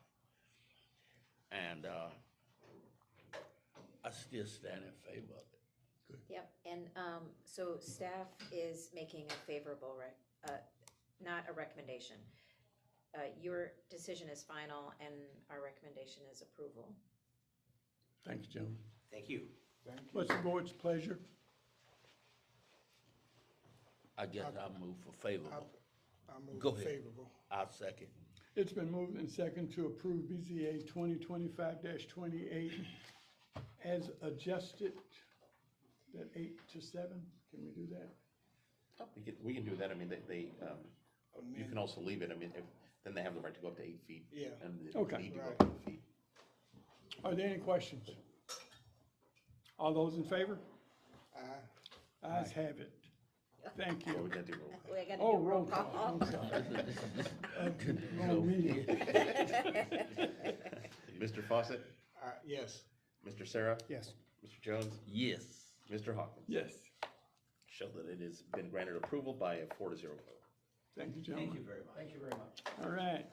[SPEAKER 5] And I still stand in favor of it.
[SPEAKER 6] Yep, and so staff is making a favorable, not a recommendation. Your decision is final and our recommendation is approval.
[SPEAKER 3] Thanks, gentlemen.
[SPEAKER 14] Thank you.
[SPEAKER 12] Thank you.
[SPEAKER 3] What's the board's pleasure?
[SPEAKER 5] I guess I'll move for favorable.
[SPEAKER 12] I move
[SPEAKER 5] Go ahead.
[SPEAKER 12] favorable.
[SPEAKER 5] I'll second.
[SPEAKER 3] It's been moved and second to approve BZA 2025-28 as adjusted, that 8 to 7, can we do that?
[SPEAKER 4] We can do that. I mean, you can also leave it. I mean, then they have the right to go up to 8 feet.
[SPEAKER 12] Yeah.
[SPEAKER 4] And they
[SPEAKER 3] Okay.
[SPEAKER 4] need to go
[SPEAKER 12] Right.
[SPEAKER 4] up to 8 feet.
[SPEAKER 3] Are there any questions? All those in favor?
[SPEAKER 12] Aye.
[SPEAKER 3] Ayes have it. Thank
[SPEAKER 4] Oh,
[SPEAKER 3] you.
[SPEAKER 4] we gotta do roll call.
[SPEAKER 6] We gotta
[SPEAKER 3] Oh,
[SPEAKER 6] do
[SPEAKER 3] roll call, I'm sorry. Wrong meeting.
[SPEAKER 4] Mr. Fawcett?
[SPEAKER 12] Yes.
[SPEAKER 4] Mr. Sarah?
[SPEAKER 3] Yes.
[SPEAKER 4] Mr. Jones?
[SPEAKER 5] Yes.
[SPEAKER 4] Mr. Hawkins?
[SPEAKER 3] Yes,
[SPEAKER 4] Show that it has been granted approval by a 4-0 vote.
[SPEAKER 3] thank you, gentlemen.
[SPEAKER 14] Thank you very much. Thank you very much.
[SPEAKER 3] All right.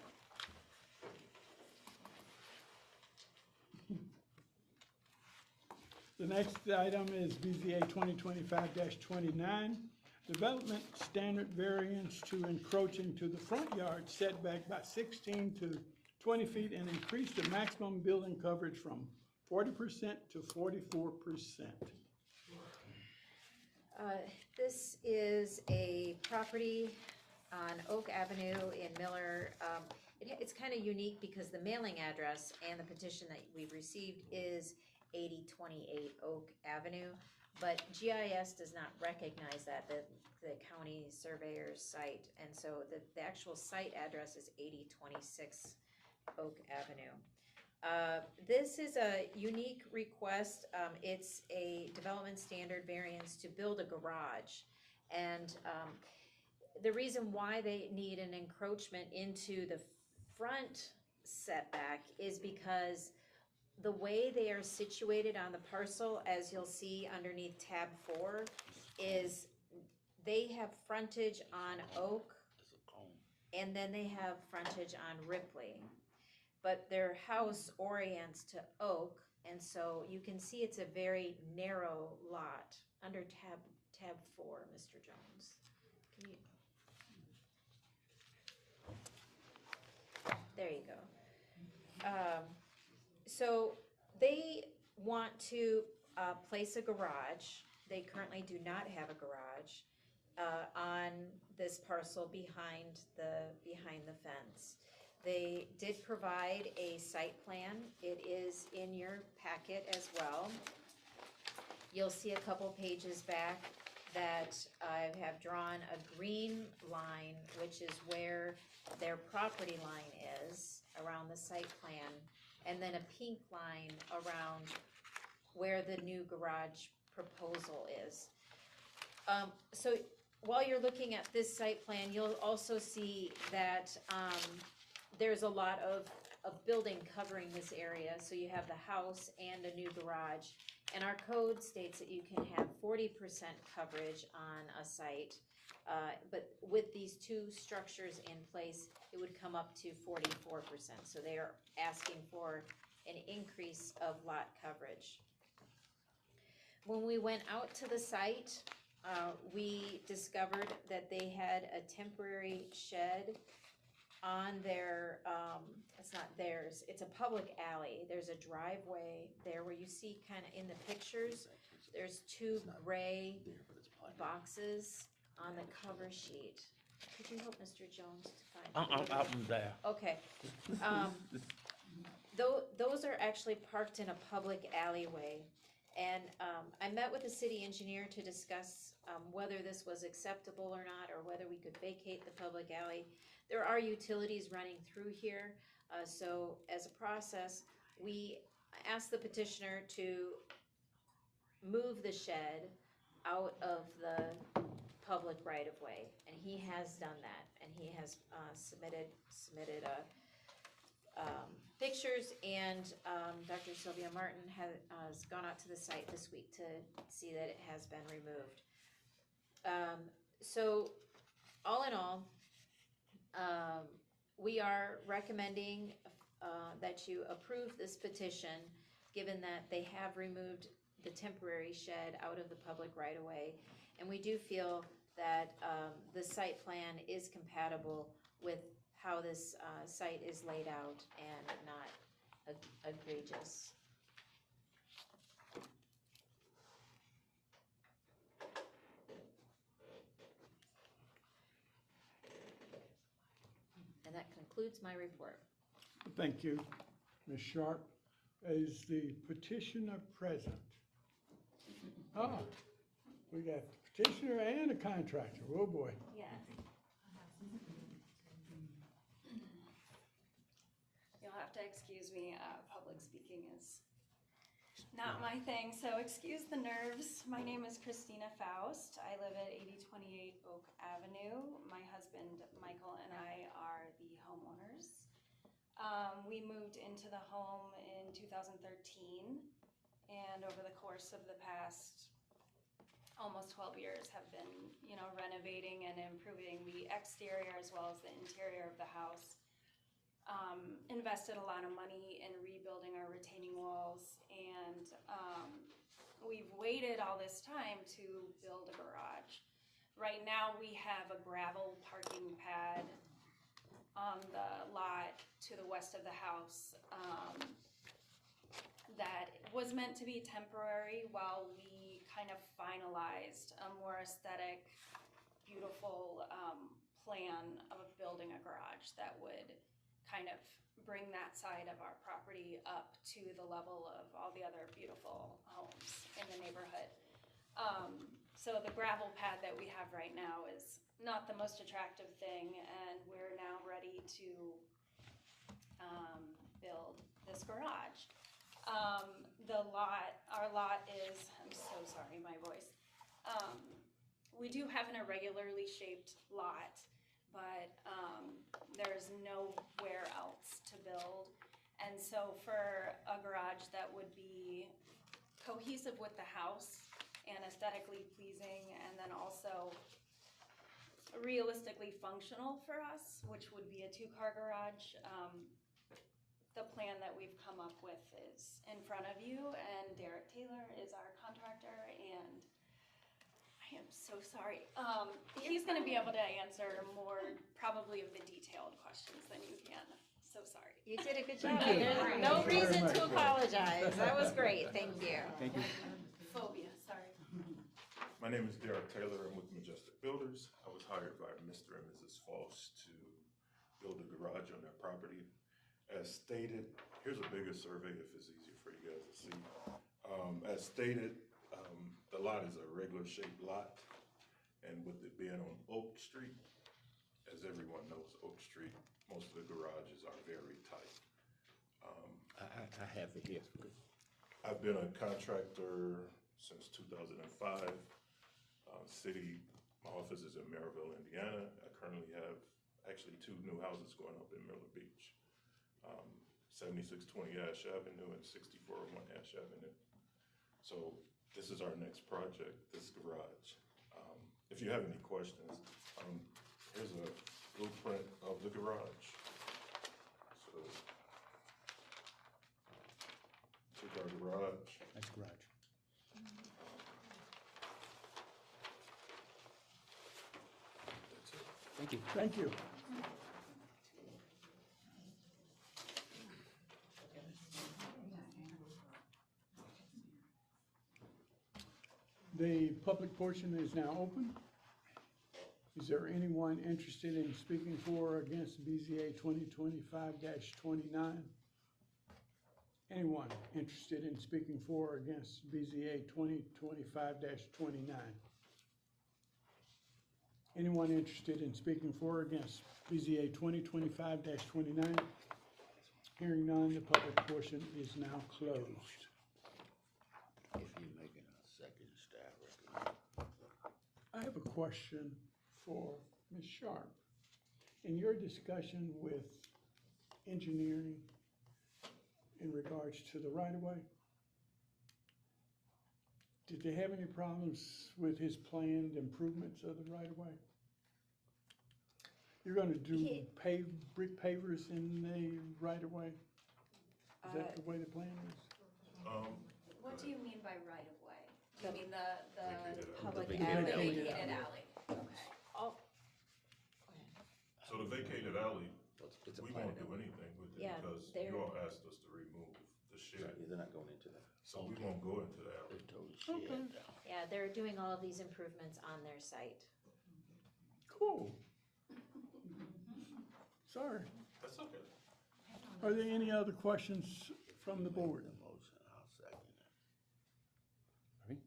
[SPEAKER 3] The next item is BZA 2025-29, development standard variance to encroach into the front yard setback by 16 to 20 feet and increase the maximum building coverage from 40% to 44%.
[SPEAKER 6] This is a property on Oak Avenue in Miller. It's kind of unique because the mailing address and the petition that we've received is 8028 Oak Avenue, but GIS does not recognize that, the county surveyor's site, and so the actual site address is 8026 Oak Avenue. This is a unique request. It's a development standard variance to build a garage. And the reason why they need an encroachment into the front setback is because the way they are situated on the parcel, as you'll see underneath tab 4, is they have frontage on Oak, and then they have frontage on Ripley. But their house orients to Oak, and so you can see it's a very narrow lot under tab 4, Mr. Jones. Can you? There you go. So they want to place a garage. They currently do not have a garage on this parcel behind the fence. They did provide a site plan. It is in your packet as well. You'll see a couple pages back that I have drawn a green line, which is where their property line is around the site plan, and then a pink line around where the new garage proposal is. So while you're looking at this site plan, you'll also see that there's a lot of building covering this area. So you have the house and a new garage. And our code states that you can have 40% coverage on a site. But with these two structures in place, it would come up to 44%. So they are asking for an increase of lot coverage. When we went out to the site, we discovered that they had a temporary shed on their, it's not theirs, it's a public alley. There's a driveway there where you see kind of in the pictures, there's two gray boxes on the cover sheet. Could you help Mr. Jones to find?
[SPEAKER 5] I'm there.
[SPEAKER 6] Okay. Those are actually parked in a public alleyway. And I met with the city engineer to discuss whether this was acceptable or not, or whether we could vacate the public alley. There are utilities running through here, so as a process, we asked the petitioner to move the shed out of the public right-of-way, and he has done that, and he has submitted pictures, and Dr. Sylvia Martin has gone out to the site this week to see that it has been removed. So all in all, we are recommending that you approve this petition, given that they have removed the temporary shed out of the public right-of-way. And we do feel that the site plan is compatible with how this site is laid out and not egregious. And that concludes my report.
[SPEAKER 3] Thank you, Ms. Sharp. Is the petitioner present? Ah, we got the petitioner and a contractor. Oh, boy.
[SPEAKER 11] Yeah. You'll have to excuse me, public speaking is not my thing, so excuse the nerves. My name is Christina Faust. I live at 8028
[SPEAKER 17] Oak Avenue. My husband, Michael, and I are the homeowners. We moved into the home in 2013, and over the course of the past almost 12 years have been, renovating and improving the exterior as well as the interior of the house. Invested a lot of money in rebuilding our retaining walls, and we've waited all this time to build a garage. Right now, we have a gravel parking pad on the lot to the west of the house that was meant to be temporary while we kind of finalized a more aesthetic, beautiful plan of building a garage that would kind of bring that side of our property up to the level of all the other beautiful homes in the neighborhood. So the gravel pad that we have right now is not the most attractive thing, and we're now ready to build this garage. Our lot is, I'm so sorry, my voice. We do have an irregularly shaped lot, but there's nowhere else to build. And so for a garage that would be cohesive with the house and aesthetically pleasing, and then also realistically functional for us, which would be a 2-car garage, the plan that we've come up with is in front of you, and Derek Taylor is our contractor, and I am so sorry. He's gonna be able to answer more probably of the detailed questions than you can. So sorry.
[SPEAKER 6] You did a good job.
[SPEAKER 3] Thank you.
[SPEAKER 6] There's no
[SPEAKER 3] Thank you very
[SPEAKER 6] reason
[SPEAKER 3] much.
[SPEAKER 6] to apologize. That was great. Thank you.
[SPEAKER 3] Thank you.
[SPEAKER 17] Phobia, sorry.
[SPEAKER 18] My name is Derek Taylor. I'm with Majestic Builders. I was hired by Mr. and Mrs. Foss to build a garage on their property. As stated, here's a bigger survey if it's easier for you guys to see. As stated, the lot is a regular shaped lot, and with it being on Oak Street, as everyone knows, Oak Street, most of the garages are very tight.
[SPEAKER 5] I have it here.
[SPEAKER 18] I've been a contractor since 2005. My office is in Maryville, Indiana. I currently have actually 2 new houses going up in Miller Beach. 7620 Ash Avenue and 6401 Ash Avenue. So this is our next project, this garage. If you have any questions, here's a blueprint of the garage. So, 2-car garage.
[SPEAKER 19] Nice garage.
[SPEAKER 18] That's it.
[SPEAKER 19] Thank you.
[SPEAKER 3] Thank you. The public portion is now open. Is there anyone interested in speaking for or against BZA 2025-29? Anyone interested in speaking for or against BZA 2025-29? Anyone interested in speaking for or against BZA 2025-29? Hearing none, the public portion is now closed.
[SPEAKER 5] If you're making a second staff recommendation.
[SPEAKER 3] I have a question for Ms. Sharp. In your discussion with engineering in regards to the right-of-way, did they have any problems with his planned improvements of the right-of-way? You're gonna do brick pavers in the right-of-way? Is that the way the plan is?
[SPEAKER 17] What do you mean by right of way? Do you mean the
[SPEAKER 6] Public
[SPEAKER 17] alley?
[SPEAKER 3] alley.
[SPEAKER 17] The vacated alley, okay.
[SPEAKER 6] Oh,
[SPEAKER 18] So the vacated alley,
[SPEAKER 4] It's a
[SPEAKER 18] we
[SPEAKER 4] plan.
[SPEAKER 18] won't do anything with it
[SPEAKER 6] Yeah,
[SPEAKER 18] because
[SPEAKER 6] they're-
[SPEAKER 18] you all asked us to remove the shed.
[SPEAKER 4] They're not going into that.
[SPEAKER 18] So we won't go into the alley.
[SPEAKER 3] Okay.
[SPEAKER 6] yeah, they're doing all of these improvements on their site.
[SPEAKER 3] Cool. Sorry.
[SPEAKER 18] That's okay.
[SPEAKER 3] Are there any other questions from the board?
[SPEAKER 5] The motion, I'll second it.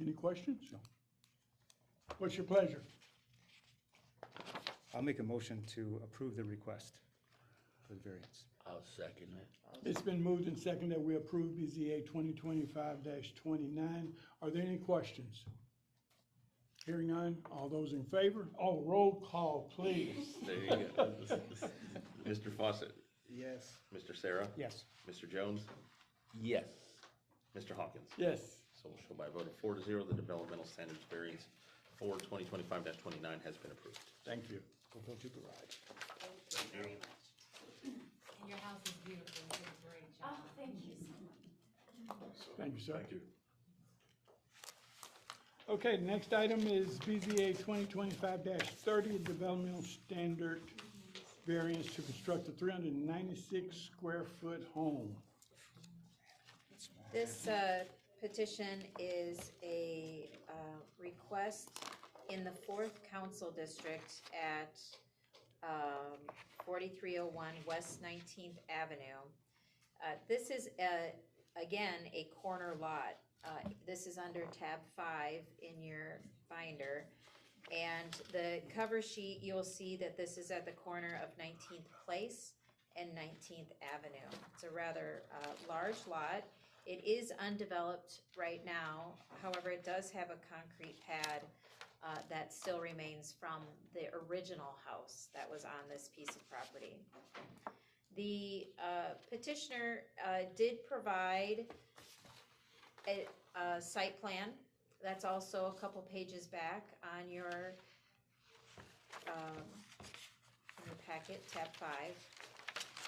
[SPEAKER 3] Any questions? No. What's your pleasure?
[SPEAKER 19] I'll make a motion to approve the request for the variance.
[SPEAKER 5] I'll second it.
[SPEAKER 3] It's been moved and seconded that we approve BZA 2025-29. Are there any questions? Hearing none, all those in favor? Oh, roll call, please.
[SPEAKER 4] There you go. Mr. Fawcett,
[SPEAKER 12] Yes.
[SPEAKER 4] Mr. Sarah,
[SPEAKER 19] Yes.
[SPEAKER 4] Mr. Jones,
[SPEAKER 5] Yes.
[SPEAKER 4] Mr. Hawkins.
[SPEAKER 3] Yes.
[SPEAKER 4] So we'll show by a vote of 4-0, the developmental standards variance for 2025-29 has been approved.
[SPEAKER 3] Thank you. Go build your garage.
[SPEAKER 6] Thank you very much. And your house is beautiful, you did a great job. Oh, thank you so much.
[SPEAKER 3] Thank you, sir.
[SPEAKER 18] Thank you.
[SPEAKER 3] Okay, the next item is BZA 2025-30, developmental standard variance to construct a 396 square foot home.
[SPEAKER 6] This petition is a request in the 4th Council District at 4301 West 19th Avenue. This is, again, a corner lot. This is under tab 5 in your binder. And the cover sheet, you'll see that this is at the corner of 19th Place and 19th Avenue. It's a rather large lot. It is undeveloped right now. However, it does have a concrete pad that still remains from the original house that was on this piece of property. The petitioner did provide a site plan. That's also a couple pages back on your packet, tab 5.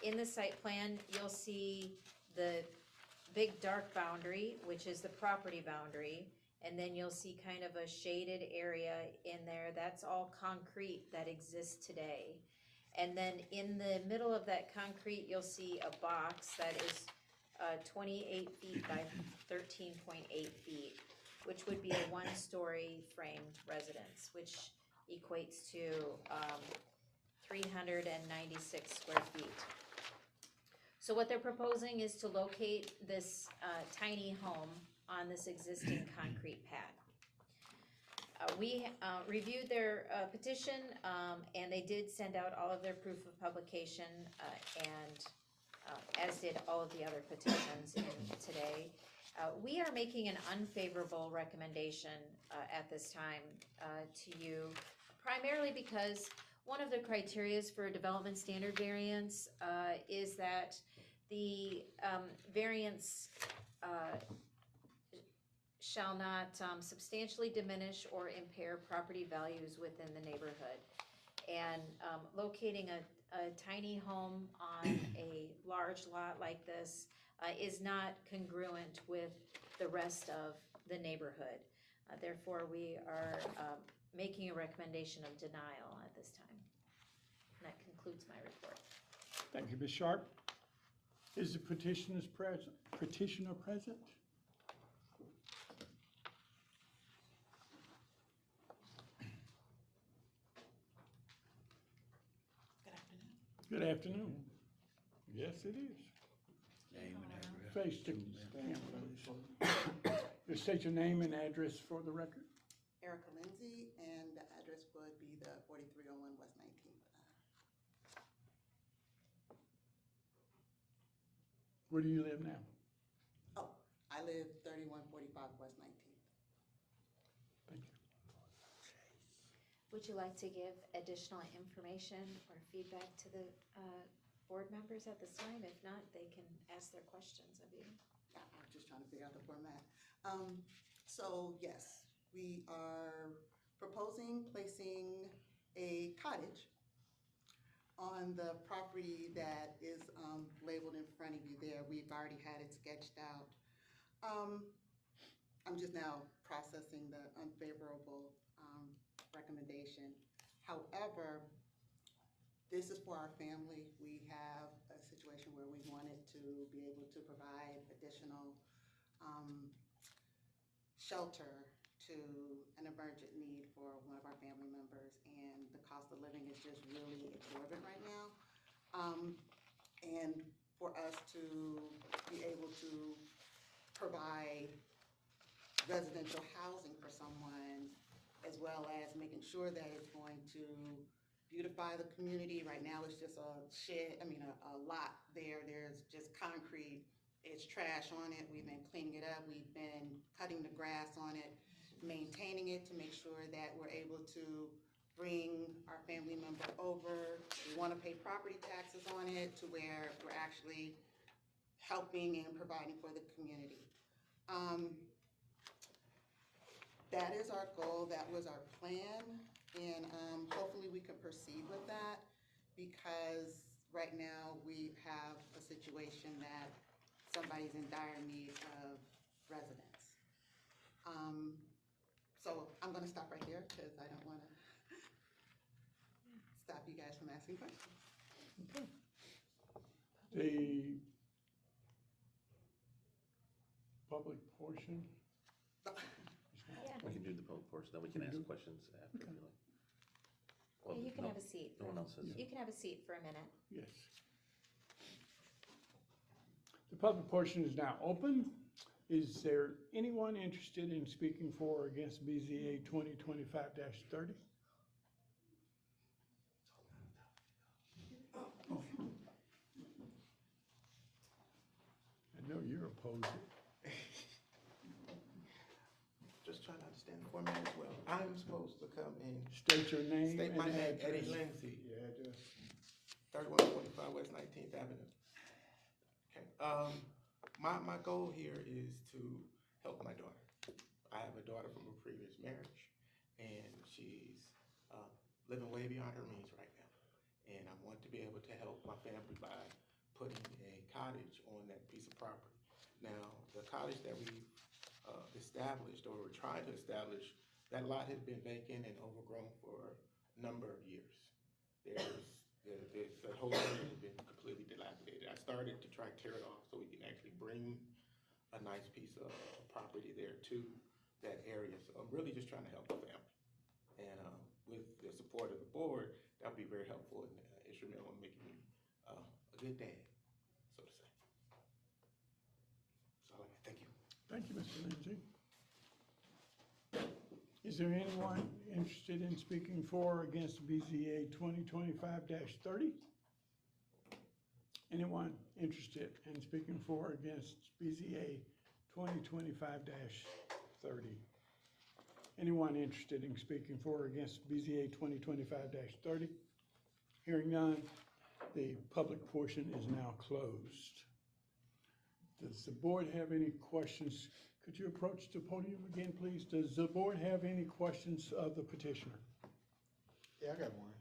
[SPEAKER 6] In the site plan, you'll see the big dark boundary, which is the property boundary, and then you'll see kind of a shaded area in there. That's all concrete that exists today. And then in the middle of that concrete, you'll see a box that is 28 feet by 13.8 feet, which would be a one-story framed residence, which equates to 396 square feet. So what they're proposing is to locate this tiny home on this existing concrete pad. We reviewed their petition, and they did send out all of their proof of publication, and as did all of the other petitions in today. We are making an unfavorable recommendation at this time to you, primarily because one of the criterias for a development standard variance is that the variance shall not substantially diminish or impair property values within the neighborhood. And locating a tiny home on a large lot like this is not congruent with the rest of the neighborhood. Therefore, we are making a recommendation of denial at this time. And that concludes my report.
[SPEAKER 3] Thank you, Ms. Sharp. Is the petitioner present? Good afternoon. Yes, it is.
[SPEAKER 5] Name and address.
[SPEAKER 3] Face to stand, please. Just state your name and address for the record.
[SPEAKER 20] Erica Lindsay, and the address would be the 4301 West 19th.
[SPEAKER 3] Where do you live now?
[SPEAKER 20] Oh, I live 3145 West 19th.
[SPEAKER 3] Thank you.
[SPEAKER 6] Would you like to give additional information or feedback to the board members at this time? If not, they can ask their questions of you.
[SPEAKER 20] Yeah, I was just trying to figure out the format. So yes, we are proposing placing a cottage on the property that is labeled in front of you there. We've already had it sketched out. I'm just now processing the unfavorable recommendation. However, this is for our family. We have a situation where we wanted to be able to provide additional shelter to an emergent need for one of our family members, and the cost of living is just really exorbitant right now. And for us to be able to provide residential housing for someone, as well as making sure that it's going to beautify the community. Right now it's just a shed, a lot there. There's just concrete. It's trash on it. We've been cleaning it up. We've been cutting the grass on it. maintaining it to make sure that we're able to bring our family member over. We want to pay property taxes on it to where we're actually helping and providing for the community. That is our goal, that was our plan, and hopefully we can proceed with that, because right now we have a situation that somebody's in dire need of residence. So I'm gonna stop right there, because I don't wanna stop you guys from asking questions.
[SPEAKER 3] The public portion?
[SPEAKER 4] We can do the public portion, then we can ask questions after. if you like. Well,
[SPEAKER 6] Yeah, you can
[SPEAKER 4] no-
[SPEAKER 6] have a seat.
[SPEAKER 4] No one else has.
[SPEAKER 6] You can have a seat for a minute.
[SPEAKER 3] Yes. The public portion is now open. Is there anyone interested in speaking for or against BZA 2025-30? I know you're opposed.
[SPEAKER 21] Just trying to understand the format as well. I'm supposed to come and
[SPEAKER 3] State your name
[SPEAKER 21] state my
[SPEAKER 3] and
[SPEAKER 21] name, Eddie
[SPEAKER 3] address.
[SPEAKER 21] Lindsay,
[SPEAKER 12] Yeah, just,
[SPEAKER 21] 3125 West 19th Avenue. Okay, my goal here is to help my daughter. I have a daughter from a previous marriage, and she's living way beyond her means right now. And I want to be able to help my family by putting a cottage on that piece of property. Now, the cottage that we established, or we're trying to establish, that lot has been vacant and overgrown for a number of years. The whole area has been completely dilapidated. I started to try to tear it off so we can actually bring a nice piece of property there to that area. So I'm really just trying to help the family. And with the support of the board, that would be very helpful and instrumental in making me a good dad, so to say. So thank you.
[SPEAKER 3] Thank you, Mr. Lindsay. Is there anyone interested in speaking for or against BZA 2025-30? Anyone interested in speaking for or against BZA 2025-30? Anyone interested in speaking for or against BZA 2025-30? Hearing none, the public portion is now closed. Does the board have any questions? Could you approach the podium again, please? Does the board have any questions of the petitioner?
[SPEAKER 12] yeah, I got one.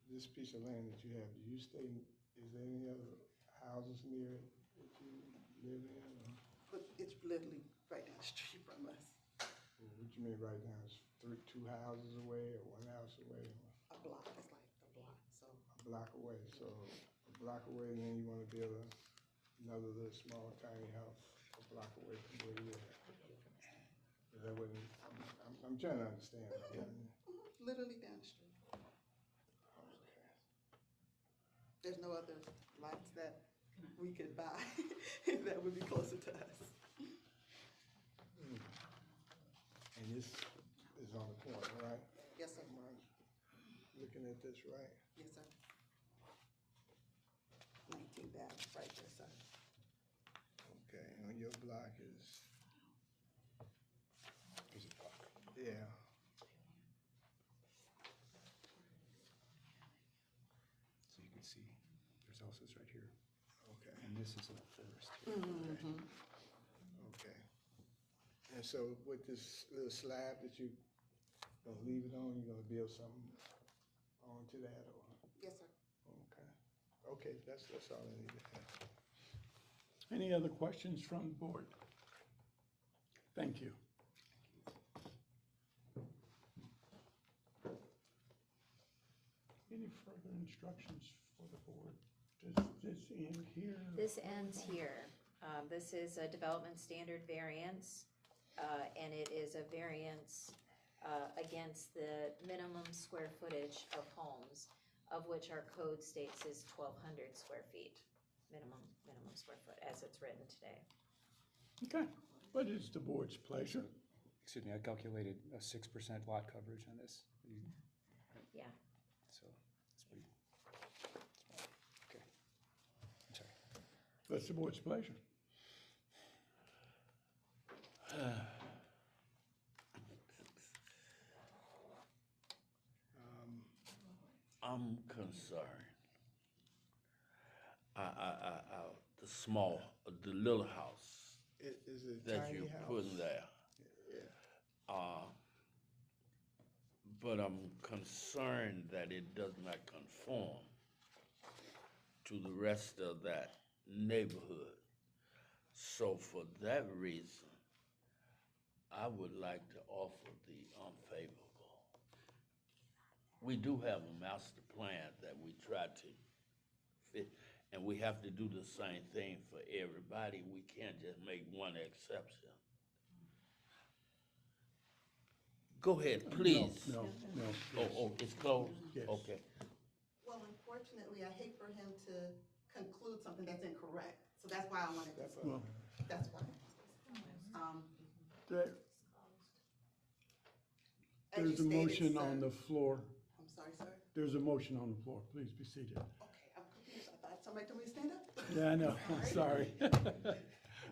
[SPEAKER 12] This piece of land that you have, do you stay, is there any other houses near it that you live in? Or
[SPEAKER 20] But it's literally right down the street from us,
[SPEAKER 12] what you mean right now? Is two houses away or one house away?
[SPEAKER 20] a block, it's like a block, so.
[SPEAKER 12] A block away, so a block away, and then you wanna build another little small tiny house a block away from where you are. Is that what, I'm trying to understand.
[SPEAKER 20] Literally down the street. There's no other lots that we could buy that would be closer to us.
[SPEAKER 12] And this is on the corner, right?
[SPEAKER 20] Yes, sir.
[SPEAKER 12] Am I looking at this right?
[SPEAKER 20] Yes, sir. 19th Ave, right there, sir.
[SPEAKER 12] Okay, and your block is? Yeah.
[SPEAKER 19] So you can see, there's houses right here.
[SPEAKER 12] Okay.
[SPEAKER 19] And this is a forest here.
[SPEAKER 20] Mm-hmm.
[SPEAKER 12] Okay. And so with this little slab that you gonna leave it on, you gonna build something onto that, or?
[SPEAKER 20] Yes, sir.
[SPEAKER 12] Okay. Okay, that's all I need to ask.
[SPEAKER 3] Any other questions from the board? Thank you. Any further instructions for the board? Does this end here?
[SPEAKER 6] This ends here. This is a development standard variance, and it is a variance against the minimum square footage of homes, of which our code states is 1,200 square feet, minimum square foot, as it's written today.
[SPEAKER 3] Okay, what is the board's pleasure?
[SPEAKER 19] Excuse me, I calculated a 6% lot coverage on this.
[SPEAKER 6] Yeah.
[SPEAKER 19] So it's pretty small. Okay. I'm sorry.
[SPEAKER 3] What's the board's pleasure?
[SPEAKER 5] I'm concerned. The little house
[SPEAKER 12] Is it a
[SPEAKER 5] that
[SPEAKER 12] tiny
[SPEAKER 5] you
[SPEAKER 12] house?
[SPEAKER 5] put there. But I'm concerned that it does not conform to the rest of that neighborhood. So for that reason, I would like to offer the unfavorable. We do have a master plan that we try to fit, and we have to do the same thing for everybody. We can't just make one exception. Go ahead, please.
[SPEAKER 3] No.
[SPEAKER 5] Oh, it's closed?
[SPEAKER 3] Yes.
[SPEAKER 5] Okay.
[SPEAKER 20] Well, unfortunately, I hate for him to conclude something that's incorrect, so that's why I wanted to,
[SPEAKER 3] Well,
[SPEAKER 20] that's why.
[SPEAKER 3] there-
[SPEAKER 20] As you
[SPEAKER 3] There's a
[SPEAKER 20] stated,
[SPEAKER 3] motion
[SPEAKER 20] sir.
[SPEAKER 3] on the floor.
[SPEAKER 20] I'm sorry, sir.
[SPEAKER 3] There's a motion on the floor. Please be seated.
[SPEAKER 20] Okay, I'm confused. I thought somebody told me to stand up.
[SPEAKER 3] Yeah, I know. I'm sorry.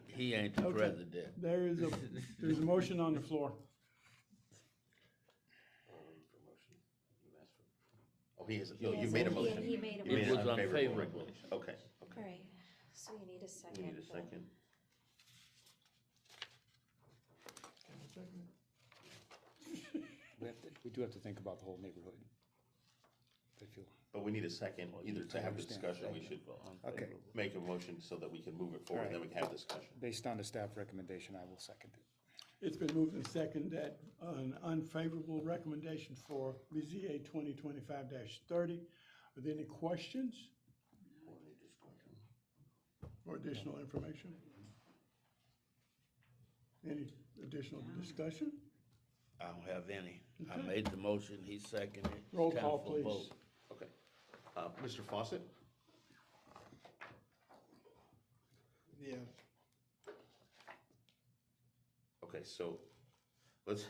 [SPEAKER 5] He ain't the
[SPEAKER 3] Okay.
[SPEAKER 5] president.
[SPEAKER 3] There's a motion on the floor.
[SPEAKER 4] Oh, he has, you made a motion.
[SPEAKER 6] He made a
[SPEAKER 4] You
[SPEAKER 5] It
[SPEAKER 6] motion.
[SPEAKER 5] was
[SPEAKER 4] an unfavorable
[SPEAKER 5] unfavorable.
[SPEAKER 4] recommendation. Okay,
[SPEAKER 6] All right, so you need a second.
[SPEAKER 4] we need a second.
[SPEAKER 19] We do have to think about the whole neighborhood. I feel,
[SPEAKER 4] But we need a second, either to
[SPEAKER 19] I
[SPEAKER 4] have
[SPEAKER 19] understand.
[SPEAKER 4] discussion, we should
[SPEAKER 19] okay.
[SPEAKER 4] make a motion so that we can move it forward, then we can have discussion.
[SPEAKER 19] Based on the staff recommendation, I will second it.
[SPEAKER 3] It's been moved and second that an unfavorable recommendation for BZA 2025-30. Are there any questions or additional information? Any additional discussion?
[SPEAKER 5] I don't have any. I
[SPEAKER 3] Okay.
[SPEAKER 5] made the motion, he seconded it.
[SPEAKER 3] Roll
[SPEAKER 5] Time
[SPEAKER 3] call,
[SPEAKER 5] for
[SPEAKER 3] please.
[SPEAKER 5] vote.
[SPEAKER 4] Okay. Mr. Fawcett?
[SPEAKER 12] Yes.
[SPEAKER 4] Okay, so let's,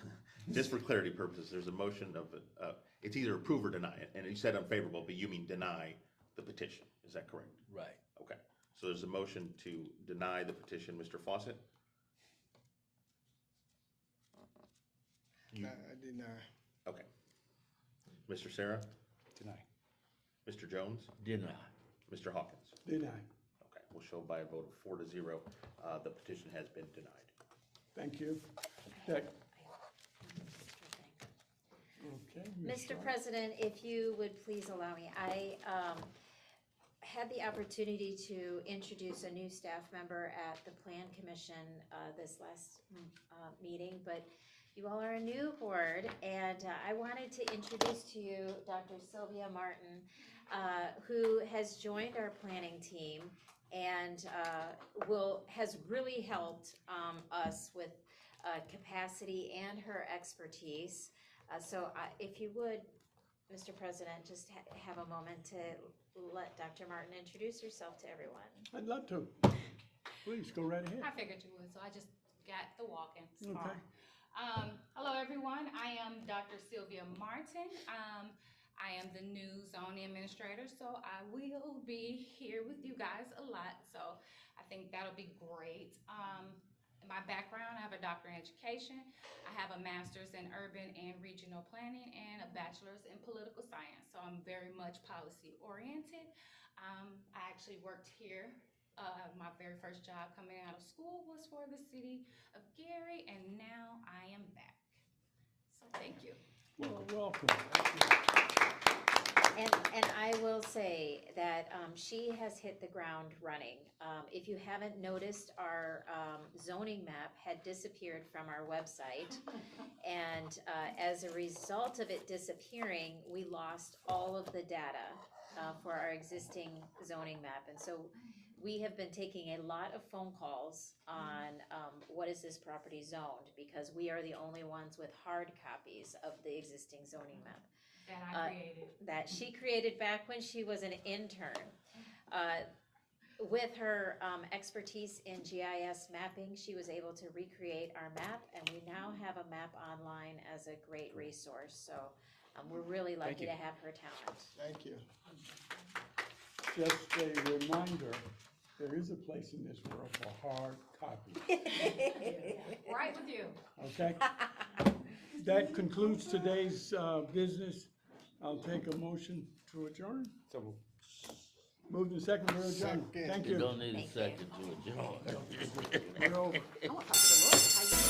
[SPEAKER 4] just for clarity purposes, there's a motion of, it's either approve or deny it, and you said unfavorable, but you mean deny the petition, is that correct?
[SPEAKER 5] Right.
[SPEAKER 4] Okay, so there's a motion to deny the petition, Mr. Fawcett?
[SPEAKER 12] I deny.
[SPEAKER 4] Okay. Mr. Sarah?
[SPEAKER 19] Deny.
[SPEAKER 4] Mr. Jones?
[SPEAKER 5] Deny.
[SPEAKER 4] Mr. Hawkins?
[SPEAKER 3] Deny.
[SPEAKER 4] Okay, we'll show by a vote of 4-0, the petition has been denied.
[SPEAKER 3] Thank you. Okay, Ms.
[SPEAKER 6] Mr.
[SPEAKER 3] Sharp.
[SPEAKER 6] President, if you would please allow me, I had the opportunity to introduce a new staff member at the Plan Commission this last meeting, but you all are a new board, and I wanted to introduce to you Dr. Sylvia Martin, who has joined our planning team and has really helped us with capacity and her expertise. So if you would, Mr. President, just have a moment to let Dr. Martin introduce herself to everyone.
[SPEAKER 3] I'd love to. Please, go right ahead.
[SPEAKER 2] I figured you would, so I just got the walk-in. It's
[SPEAKER 3] Okay.
[SPEAKER 2] fine. Hello, everyone. I am Dr. Sylvia Martin. I am the new zoning administrator, so I will be here with you guys a lot. So I think that'll be great. My background, I have a doctorate in education. I have a master's in urban and regional planning and a bachelor's in political science. So I'm very much policy oriented. I actually worked here. My very first job coming out of school was for the city of Gary, and now I am back. So thank you.
[SPEAKER 3] Well, welcome.
[SPEAKER 6] And I will say that she has hit the ground running. If you haven't noticed, our zoning map had disappeared from our website. And as a result of it disappearing, we lost all of the data for our existing zoning map. And so we have been taking a lot of phone calls on what is this property zoned, because we are the only ones with hard copies of the existing zoning map.
[SPEAKER 2] That I created.
[SPEAKER 6] That she created back when she was an intern. With her expertise in GIS mapping, she was able to recreate our map, and we now have a map online as a great resource. So we're really lucky
[SPEAKER 19] you.
[SPEAKER 6] to have her talent.
[SPEAKER 12] Thank you.
[SPEAKER 3] Just a reminder There is a place in this world for hard copies,
[SPEAKER 2] Right with you.
[SPEAKER 3] okay? That concludes today's business. I'll take a motion to adjourn.
[SPEAKER 12] So
[SPEAKER 3] Moved and second, we're adjourned. Thank
[SPEAKER 5] You
[SPEAKER 3] you.
[SPEAKER 5] don't need a second to adjourn.
[SPEAKER 3] We're over.
[SPEAKER 6] I want to talk to the Lord. How you